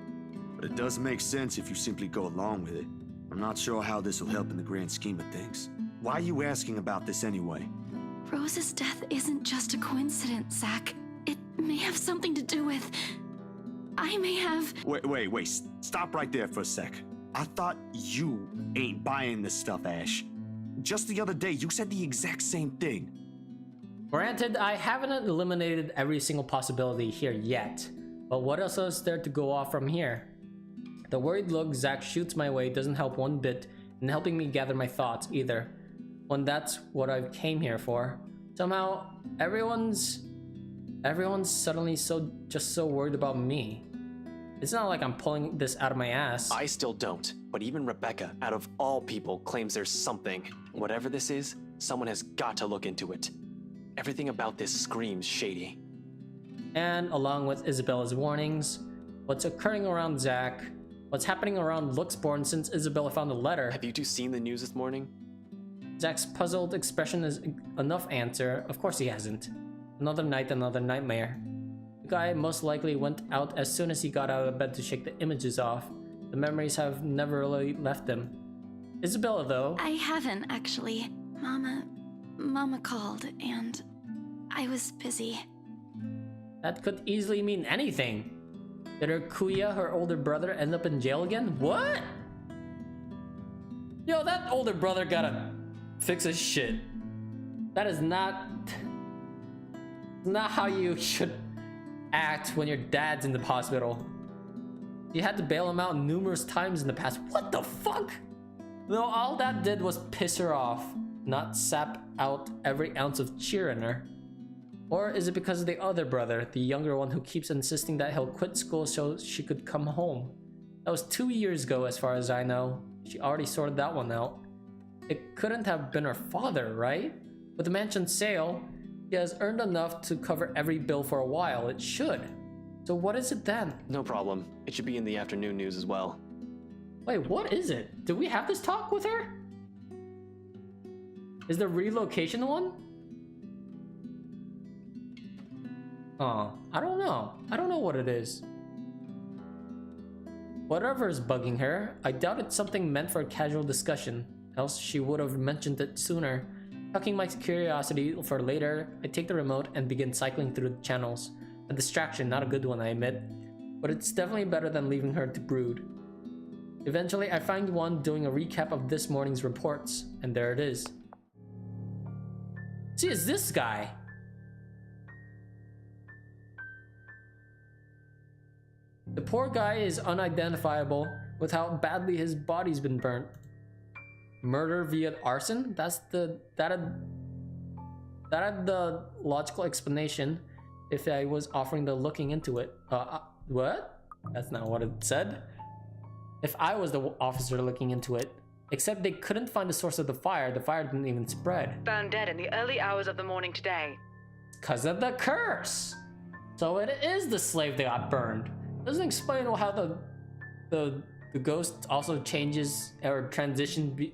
but it does make sense if you simply go along with it. I'm not sure how this will help in the grand scheme of things. Why are you asking about this anyway? Rose's death isn't just a coincidence, Zach. It may have something to do with... I may have... Wait, stop right there for a sec. I thought you ain't buying this stuff, Ash. Just the other day, you said the exact same thing. Granted, I haven't eliminated every single possibility here yet, but what else is there to go off from here? The worried look Zach shoots my way doesn't help one bit in helping me gather my thoughts either, when that's what I came here for. Somehow, everyone's suddenly just so worried about me. It's not like I'm pulling this out of my ass. I still don't, but even Rebecca, out of all people, claims there's something. Whatever this is, someone has got to look into it. Everything about this screams shady. And along with Isabella's warnings, what's occurring around Zach, what's happening around Luxborn since Isabella found the letter. Have you two seen the news this morning? Zach's puzzled expression is enough answer. Of course he hasn't. Another night, another nightmare. The guy most likely went out as soon as he got out of bed to shake the images off. The memories have never really left him. Isabella, though... I haven't, actually. Mama called, and I was busy. That could easily mean anything. Did her kuya, her older brother, end up in jail again? What? Yo, that older brother gotta fix his shit. That is not how you should act when your dad's in the hospital. You had to bail him out numerous times in the past. What the fuck? No, all that did was piss her off, not sap out every ounce of cheer in her. Or is it because of the other brother, the younger one who keeps insisting that he'll quit school so she could come home? That was 2 years ago as far as I know. She already sorted that one out. It couldn't have been her father, right? With the mansion sale, he has earned enough to cover every bill for a while. It should. So what is it then? No problem. It should be in the afternoon news as well. Wait, what is it? Did we have this talk with her? Is the relocation the one? Oh, I don't know. I don't know what it is. Whatever is bugging her, I doubt it's something meant for a casual discussion, else she would have mentioned it sooner. Tucking my curiosity for later, I take the remote and begin cycling through the channels. A distraction, not a good one, I admit, but it's definitely better than leaving her to brood. Eventually, I find one doing a recap of this morning's reports, and there it is. See, it's this guy. The poor guy is unidentifiable with how badly his body's been burnt. Murder via arson? That had the logical explanation if I was offering the looking into it. What? That's not what it said. If I was the officer looking into it, Except they couldn't find the source of the fire didn't even spread. Found dead in the early hours of the morning today. Because of the curse! So it is the slave that got burned. Doesn't explain how the ghost also changes or transitions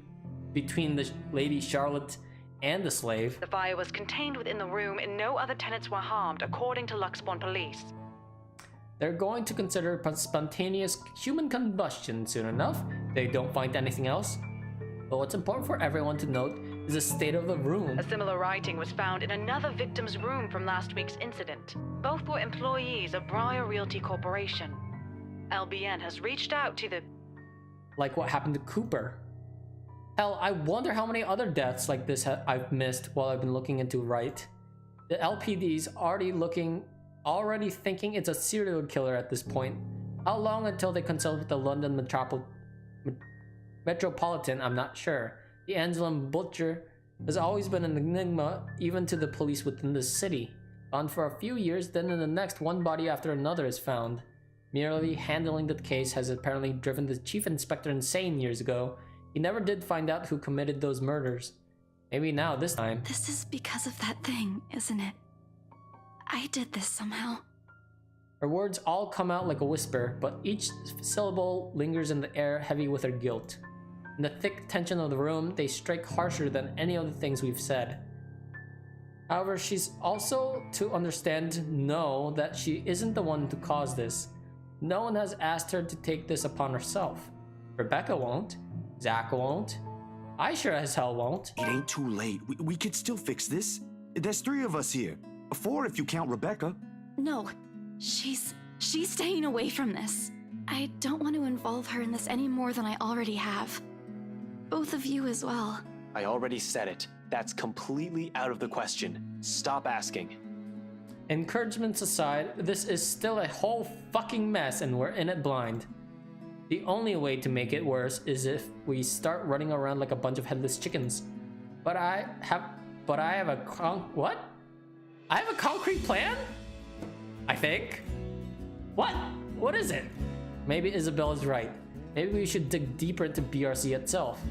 between the Lady Charlotte and the slave. The fire was contained within the room and no other tenants were harmed, according to Luxborn police. They're going to consider spontaneous human combustion soon enough. They don't find anything else. But what's important for everyone to note is the state of the room. A similar writing was found in another victim's room from last week's incident. Both were employees of Briar Realty Corporation. LBN has reached out to the... Like what happened to Cooper. Hell, I wonder how many other deaths like this I've missed while I've been looking into Right. The LPD's already thinking it's a serial killer at this point. How long until they consult with the London Metropolitan, I'm not sure. The Anselm Butcher has always been an enigma even to the police within the city. Gone for a few years, then in the next one body after another is found. Merely handling the case has apparently driven the chief inspector insane years ago. He never did find out who committed those murders. Maybe now, this time. This is because of that thing, isn't it? I did this somehow. Her words all come out like a whisper, but each syllable lingers in the air, heavy with her guilt. In the thick tension of the room, they strike harsher than any of the things we've said. However, she's also to know that she isn't the one to cause this. No one has asked her to take this upon herself. Rebecca won't. Zach won't. I sure as hell won't. It ain't too late. We could still fix this. There's 3 of us here. 4 if you count Rebecca. No, she's staying away from this. I don't want to involve her in this any more than I already have. Both of you as well. I already said it. That's completely out of the question. Stop asking. Encouragements aside, this is still a whole fucking mess and we're in it blind. The only way to make it worse is if we start running around like a bunch of headless chickens. But I have a what? I have a concrete plan? I think. What? What is it? Maybe Isabella's right. Maybe we should dig deeper into BRC itself.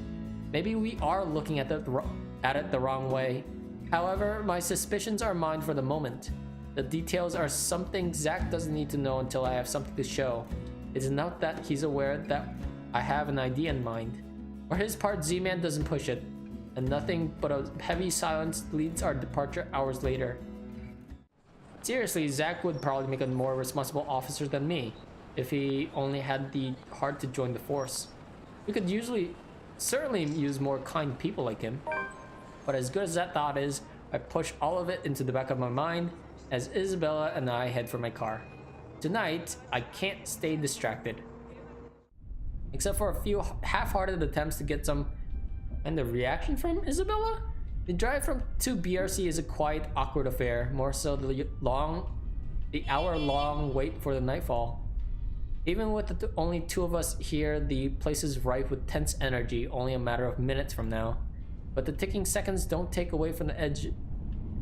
Maybe we are looking at it the wrong way. However, my suspicions are mine for the moment. The details are something Zach doesn't need to know until I have something to show. It's not that he's aware that I have an idea in mind. For his part, Z-Man doesn't push it, and nothing but a heavy silence leads our departure hours later. Seriously, Zach would probably make a more responsible officer than me, if he only had the heart to join the force. We could certainly use more kind people like him. But as good as that thought is, I push all of it into the back of my mind as Isabella and I head for my car. Tonight, I can't stay distracted. Except for a few half-hearted attempts to get some kind of reaction from Isabella. The drive to BRC is a quiet, awkward affair, more so the hour-long wait for the nightfall. Even with only 2 of us here, the place is rife with tense energy, only a matter of minutes from now. But the ticking seconds don't take away from the edge,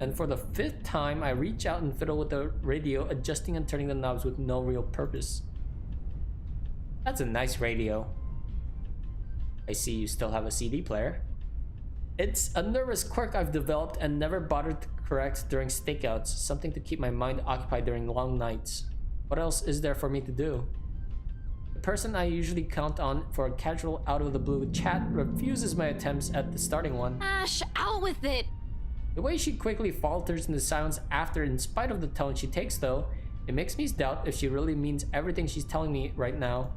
and for the 5th time, I reach out and fiddle with the radio, adjusting and turning the knobs with no real purpose. That's a nice radio. I see you still have a CD player. It's a nervous quirk I've developed and never bothered to correct during stakeouts, something to keep my mind occupied during long nights. What else is there for me to do? The person I usually count on for a casual out-of-the-blue chat refuses my attempts at the starting one. Ash, out with it! The way she quickly falters into silence after, in spite of the tone she takes though, it makes me doubt if she really means everything she's telling me right now.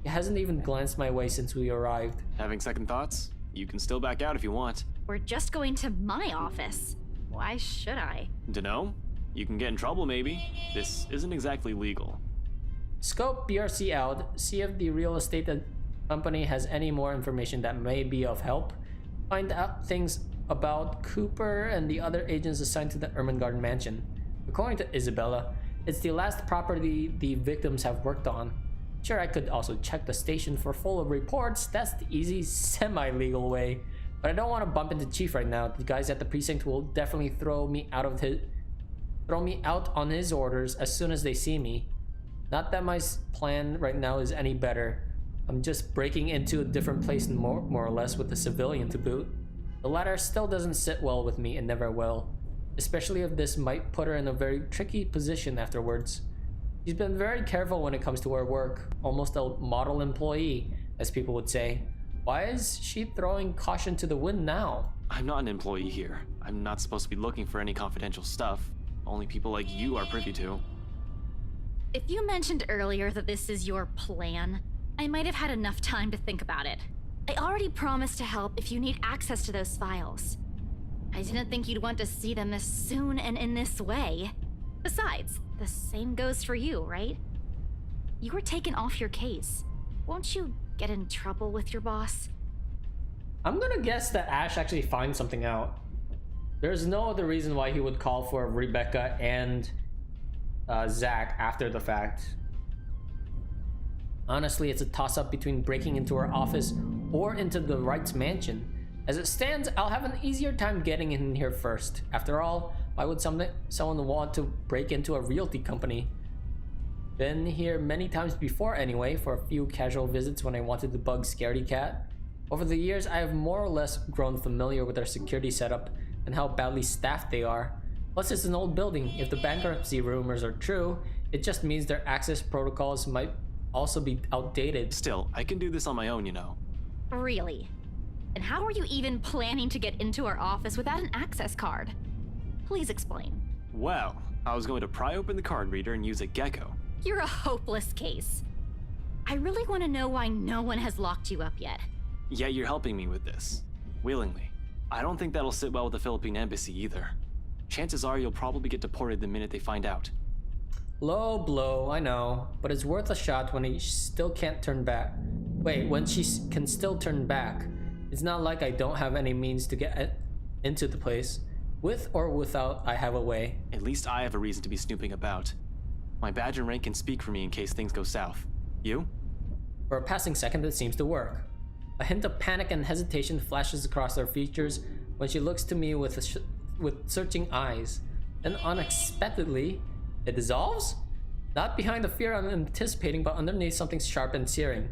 She hasn't even glanced my way since we arrived. Having second thoughts? You can still back out if you want. We're just going to my office. Why should I? Dunno? You can get in trouble maybe. This isn't exactly legal. Scope BRC out, see if the real estate company has any more information that may be of help. Find out things about Cooper and the other agents assigned to the Ermengarden mansion. According to Isabella, it's the last property the victims have worked on. Sure, I could also check the station for full reports. That's the easy, semi-legal way. But I don't want to bump into Chief right now. The guys at the precinct will definitely throw me out on his orders as soon as they see me. Not that my plan right now is any better. I'm just breaking into a different place more or less with a civilian to boot. The latter still doesn't sit well with me and never will, especially if this might put her in a very tricky position afterwards. She's been very careful when it comes to her work, almost a model employee, as people would say. Why is she throwing caution to the wind now? I'm not an employee here. I'm not supposed to be looking for any confidential stuff. Only people like you are privy to. If you mentioned earlier that this is your plan, I might have had enough time to think about it. I already promised to help if you need access to those files. I didn't think you'd want to see them this soon and in this way. Besides, the same goes for you, right? You were taken off your case. Won't you get in trouble with your boss? I'm gonna guess that Ash actually finds something out. There's no other reason why he would call for Rebecca and Zach after the fact. Honestly, it's a toss-up between breaking into her office or into the Wright's mansion. As it stands, I'll have an easier time getting in here first. After all, why would someone want to break into a realty company? Been here many times before anyway, for a few casual visits when I wanted to bug Scaredy Cat. Over the years, I have more or less grown familiar with their security setup and how badly staffed they are. Plus, it's an old building. If the bankruptcy rumors are true, it just means their access protocols might also be outdated. Still, I can do this on my own, you know. Really? And how are you even planning to get into our office without an access card? Please explain. Well, I was going to pry open the card reader and use a gecko. You're a hopeless case. I really want to know why no one has locked you up yet. Yet you're helping me with this. Willingly. I don't think that'll sit well with the Philippine embassy either. Chances are you'll probably get deported the minute they find out. Low blow, I know, but it's worth a shot when he still can't turn back. Wait, when she can still turn back. It's not like I don't have any means to get into the place. With or without, I have a way. At least I have a reason to be snooping about. My badge and rank can speak for me in case things go south. You? For a passing second, it seems to work. A hint of panic and hesitation flashes across her features when she looks to me with searching eyes. Then unexpectedly, it dissolves? Not behind the fear I'm anticipating, but underneath something sharp and searing.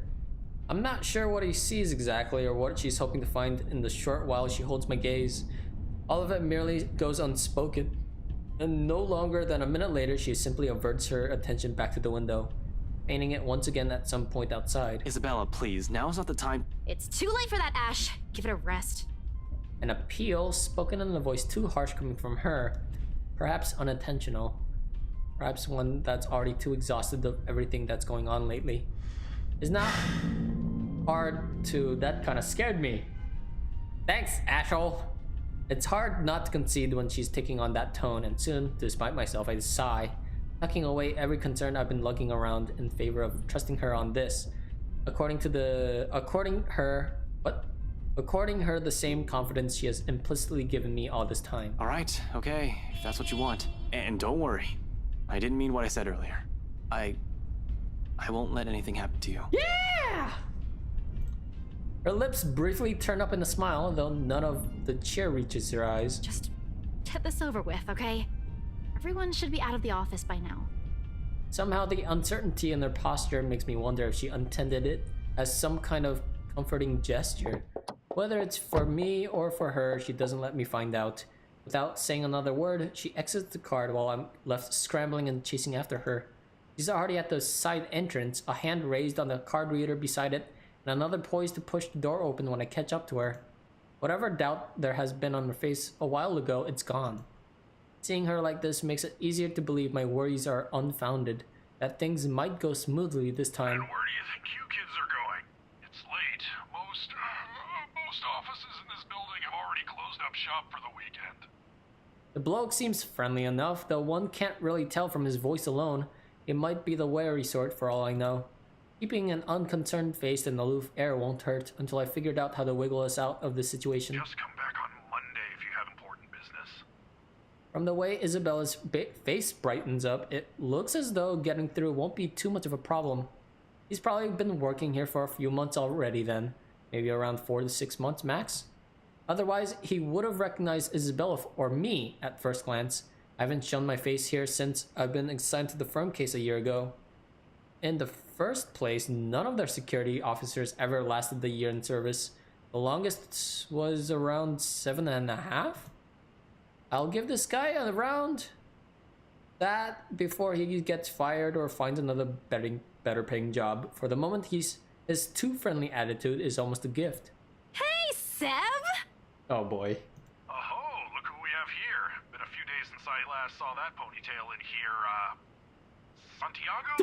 I'm not sure what he sees exactly or what she's hoping to find in the short while she holds my gaze. All of it merely goes unspoken, and no longer than a minute later, she simply averts her attention back to the window, painting it once again at some point outside. Isabella, please, now's not the time. It's too late for that, Ash. Give it a rest. An appeal spoken in a voice too harsh coming from her, perhaps unintentional, perhaps one that's already too exhausted of everything that's going on lately. It's not hard to... That kind of scared me. Thanks, Ashhole. It's hard not to concede when she's taking on that tone, and soon, despite myself, I sigh, tucking away every concern I've been lugging around in favor of trusting her on this. According her the same confidence she has implicitly given me all this time. All right, okay, if that's what you want. And don't worry, I didn't mean what I said earlier. I won't let anything happen to you. Yeah! Her lips briefly turn up in a smile, though none of the cheer reaches her eyes. Just get this over with, okay? Everyone should be out of the office by now. Somehow the uncertainty in their posture makes me wonder if she intended it as some kind of comforting gesture. Whether it's for me or for her, she doesn't let me find out. Without saying another word, she exits the card while I'm left scrambling and chasing after her. She's already at the side entrance, a hand raised on the card reader beside it, and another poised to push the door open when I catch up to her. Whatever doubt there has been on her face a while ago, it's gone. Seeing her like this makes it easier to believe my worries are unfounded, that things might go smoothly this time. And where do you think you kids are going? It's late. Most offices in this building have already closed up shop for the weekend. The bloke seems friendly enough, though one can't really tell from his voice alone. It might be the wary sort for all I know. Keeping an unconcerned face and aloof air won't hurt until I figured out how to wiggle us out of this situation. Just come back on Monday if you have important business. From the way Isabella's face brightens up, it looks as though getting through won't be too much of a problem. He's probably been working here for a few months already then, maybe around 4 to 6 months max. Otherwise, he would have recognized Isabella or me at first glance. I haven't shown my face here since I've been assigned to the firm case a year ago. In the first place, none of their security officers ever lasted the year in service. The longest was around 7.5. I'll give this guy around that before he gets fired or finds another better paying job. For the moment, his too friendly attitude is almost a gift. Hey, Seb! Oh boy. Oh, look who we have here. Been a few days since I last saw that ponytail in here, Santiago?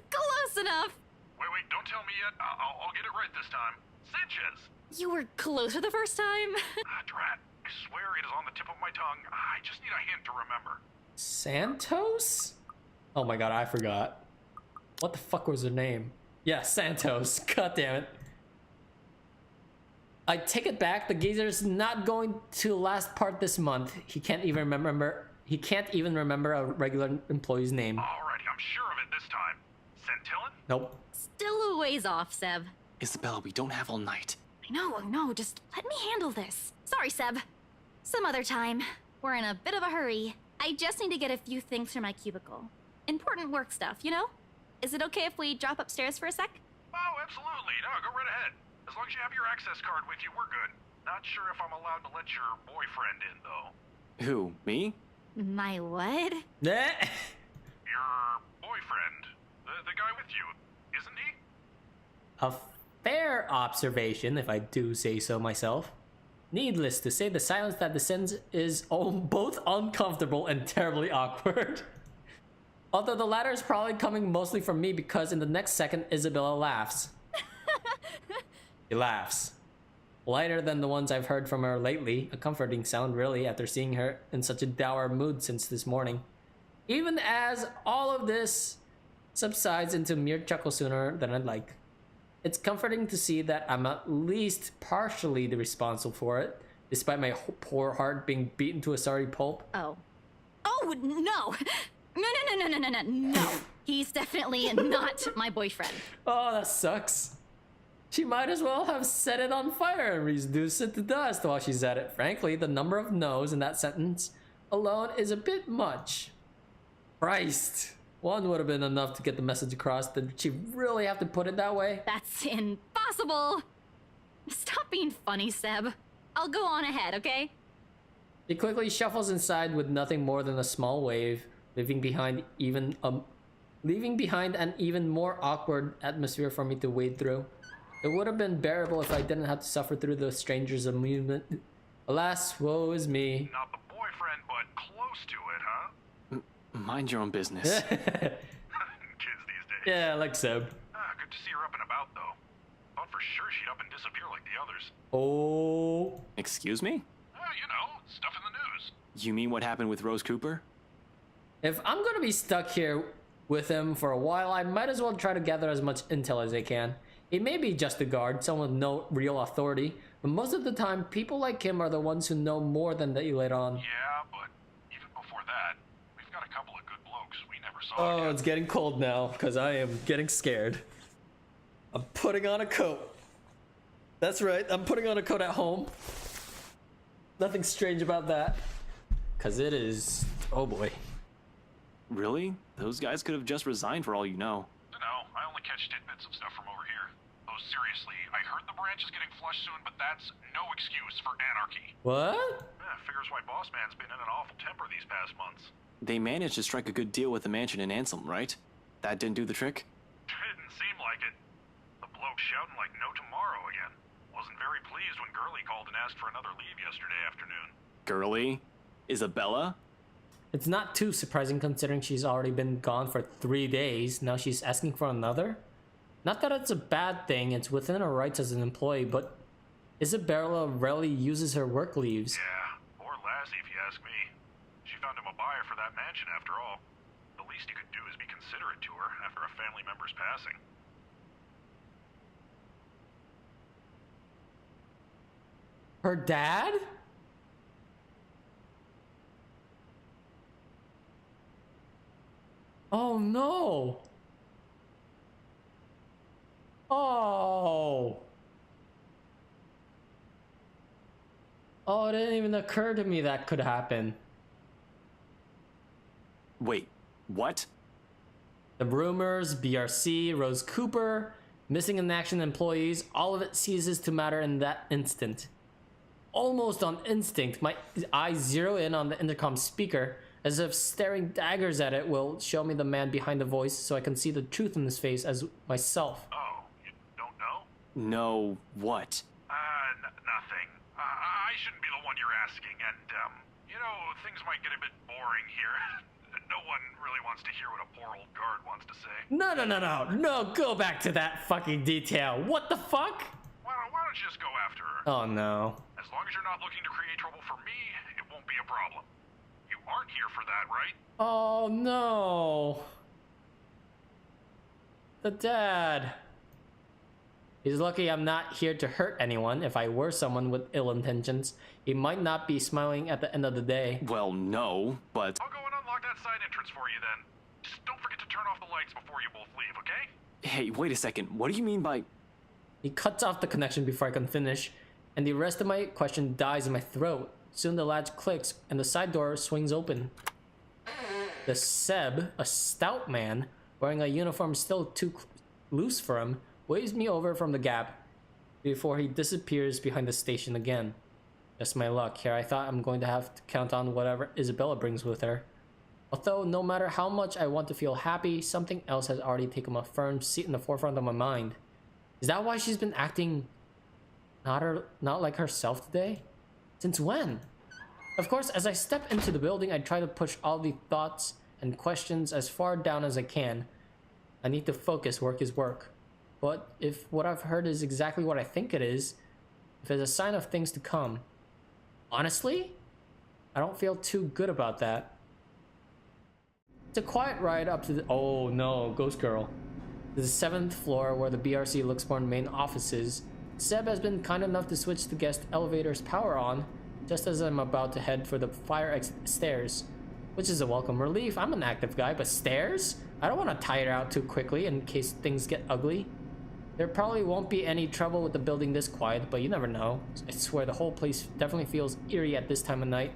Close enough! Wait, don't tell me yet. I'll get it right this time. Sanchez! You were closer the first time? Drat. I swear it is on the tip of my tongue. I just need a hint to remember. Santos? Oh my god, I forgot. What the fuck was her name? Yeah, Santos. God damn it. I take it back. The geezer's not going to last part this month. He can't even remember a regular employee's name. Alrighty, I'm sure of it this time. Centillon? Nope. Still a ways off, Seb. Isabella, we don't have all night. I know, just let me handle this. Sorry, Seb. Some other time. We're in a bit of a hurry. I just need to get a few things from my cubicle. Important work stuff, you know? Is it okay if we drop upstairs for a sec? Oh, absolutely. No, go right ahead. As long as you have your access card with you, we're good. Not sure if I'm allowed to let your boyfriend in, though. Who, me? My what? Your boyfriend. The guy with you, isn't he? A fair observation, if I do say so myself. Needless to say, the silence that descends is both uncomfortable and terribly awkward. Although the latter is probably coming mostly from me, because in the next second, Isabella laughs. She laughs. Lighter than the ones I've heard from her lately, a comforting sound really, after seeing her in such a dour mood since this morning. Even as all of this subsides into mere chuckle sooner than I'd like. It's comforting to see that I'm at least partially the responsible for it, despite my poor heart being beaten to a sorry pulp. Oh. Oh, no! No. He's definitely not my boyfriend. Oh, that sucks. She might as well have set it on fire and reduced it to dust while she's at it. Frankly, the number of no's in that sentence alone is a bit much. Christ. One would have been enough to get the message across. Did she really have to put it that way? That's impossible. Stop being funny, Seb. I'll go on ahead, okay? She quickly shuffles inside with nothing more than a small wave, leaving behind an even more awkward atmosphere for me to wade through. It would have been bearable if I didn't have to suffer through the stranger's amusement. Alas, woe is me. Not the boyfriend, but close to it, huh? Mind your own business. Kids these days. Yeah, like Seb. Good to see her up and about, though. Thought for sure she'd up and disappear like the others. Oh. Excuse me? You know, stuff in the news. You mean what happened with Rose Cooper? If I'm gonna be stuck here with him for a while, I might as well try to gather as much intel as I can. He may be just a guard, someone with no real authority, but most of the time, people like him are the ones who know more than they let on. Yeah, but even before that, we've got a couple of good blokes we never saw Oh, again. it's getting cold now, because I am getting scared. I'm putting on a coat. That's right, I'm putting on a coat at home. Nothing strange about that. Because it is... oh boy. Really? Those guys could have just resigned for all you know. Dunno, I only catch tidbits of stuff from over here. Oh, seriously, I heard the branch is getting flushed soon, but that's no excuse for anarchy. What? Figures why Boss Man's been in an awful temper these past months. They managed to strike a good deal with the mansion in Ansem, right? That didn't do the trick? Didn't seem like it. The bloke shouting like no tomorrow again. Wasn't very pleased when Gurley called and asked for another leave yesterday afternoon. Gurley? Isabella? It's not too surprising considering she's already been gone for 3 days. Now she's asking for another? Not that it's a bad thing, it's within her rights as an employee, but Isabella rarely uses her work leaves. Yeah, poor lassie if you ask me. She found him a buyer for that mansion after all. The least he could do is be considerate to her after a family member's passing. Her dad? Oh no! Oh! Oh, it didn't even occur to me that could happen. Wait, what? The rumors, BRC, Rose Cooper, missing in action employees, all of it ceases to matter in that instant. Almost on instinct, my eyes zero in on the intercom speaker, as if staring daggers at it will show me the man behind the voice so I can see the truth in his face as myself. Oh, you don't know? No, what? Nothing. I shouldn't be the one you're asking, and, things might get a bit boring here. No one really wants to hear what a poor old guard wants to say. No, go back to that fucking detail. What the fuck? Why don't you just go after her? Oh no. As long as you're not looking to create trouble for me, it won't be a problem. You aren't here for that, right? Oh no. The dad. He's lucky I'm not here to hurt anyone. If I were someone with ill intentions, he might not be smiling at the end of the day. Well, no, but... I'll go and unlock that side entrance for you then. Just don't forget to turn off the lights before you both leave, okay? Hey, wait a second. What do you mean by... He cuts off the connection before I can finish, and the rest of my question dies in my throat. Soon the latch clicks, and the side door swings open. The Seb, a stout man, wearing a uniform still too loose for him, waves me over from the gap before he disappears behind the station again. Just my luck. Here I thought I'm going to have to count on whatever Isabella brings with her. Although no matter how much I want to feel happy, something else has already taken a firm seat in the forefront of my mind. Is that why she's been acting not like herself today? Since when? Of course, as I step into the building, I try to push all the thoughts and questions as far down as I can. I need to focus. Work is work. But if what I've heard is exactly what I think it is, if it's a sign of things to come, honestly, I don't feel too good about that. It's a quiet ride up to the... Oh no, Ghost Girl. To the 7th floor where the BRC Luxborn main office is. Seb has been kind enough to switch the guest elevator's power on, just as I'm about to head for the fire exit stairs. Which is a welcome relief. I'm an active guy, but stairs? I don't want to tire out too quickly in case things get ugly. There probably won't be any trouble with the building this quiet, but you never know. I swear the whole place definitely feels eerie at this time of night.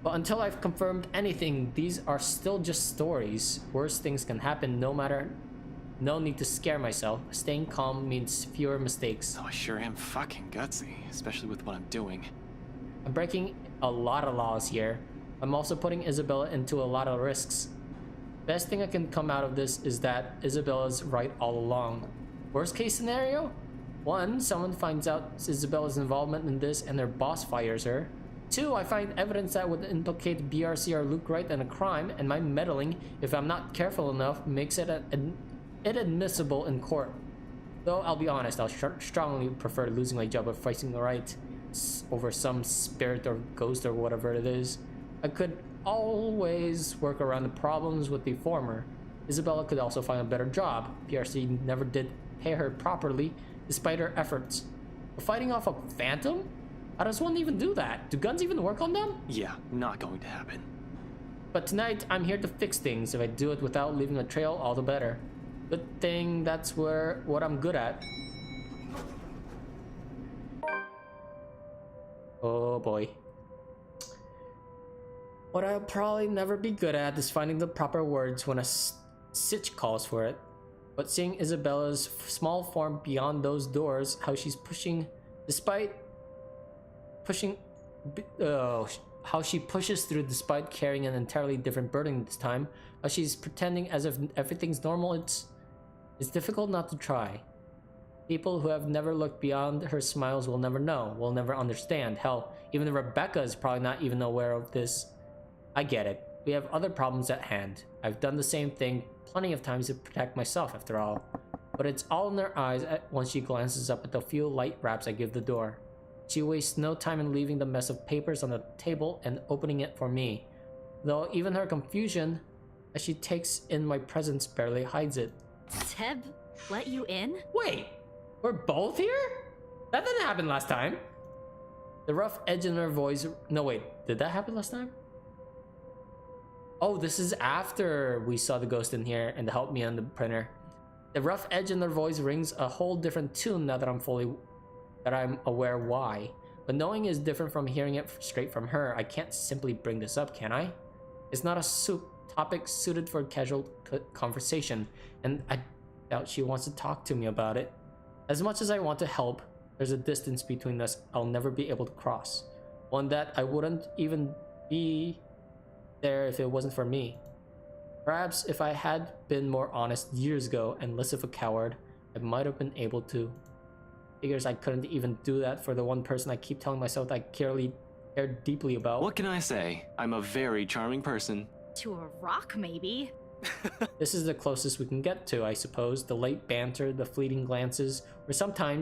But until I've confirmed anything, these are still just stories. Worse things can happen no matter. No need to scare myself. Staying calm means fewer mistakes. Oh, I sure am fucking gutsy, especially with what I'm doing. I'm breaking a lot of laws here. I'm also putting Isabella into a lot of risks. Best thing that can come out of this is that Isabella's right all along. Worst case scenario? 1, someone finds out Isabella's involvement in this and their boss fires her. 2, I find evidence that would implicate BRC or Luke Wright in a crime, and my meddling, if I'm not careful enough, makes it inadmissible in court. Though I'll be honest, I'll strongly prefer losing my job of fighting the right over some spirit or ghost or whatever it is. I could always work around the problems with the former. Isabella could also find a better job. PRC never did pay her properly, despite her efforts. But fighting off a phantom? How does one even do that? Do guns even work on them? Yeah, not going to happen. But tonight, I'm here to fix things. If I do it without leaving a trail, all the better. Good thing that's what I'm good at. Oh boy. What I'll probably never be good at is finding the proper words when a sitch calls for it. But seeing Isabella's small form beyond those doors, how she's how she pushes through despite carrying an entirely different burden this time, how she's pretending as if everything's normal, it's difficult not to try. People who have never looked beyond her smiles will never know, will never understand. Hell, even Rebecca is probably not even aware of this. I get it. We have other problems at hand. I've done the same thing plenty of times to protect myself, after all. But it's all in her eyes once she glances up at the few light raps I give the door. She wastes no time in leaving the mess of papers on the table and opening it for me. Though even her confusion, as she takes in my presence, barely hides it. Seb, let you in? Wait, we're both here? That didn't happen last time. The rough edge in her voice... No, wait, did that happen last time? Oh, this is after we saw the ghost in here and helped me on the printer. The rough edge in their voice rings a whole different tune now that I'm aware why. But knowing is different from hearing it straight from her. I can't simply bring this up, can I? It's not a soup topic suited for casual conversation, and I doubt she wants to talk to me about it. As much as I want to help, there's a distance between us I'll never be able to cross. One that I wouldn't even be there if it wasn't for me. Perhaps if I had been more honest years ago and less of a coward, I might have been able to. Figures I couldn't even do that for the one person I keep telling myself that I care deeply about. What can I say? I'm a very charming person. To a rock, maybe. This is the closest we can get to, I suppose. The late banter, the fleeting glances, or sometimes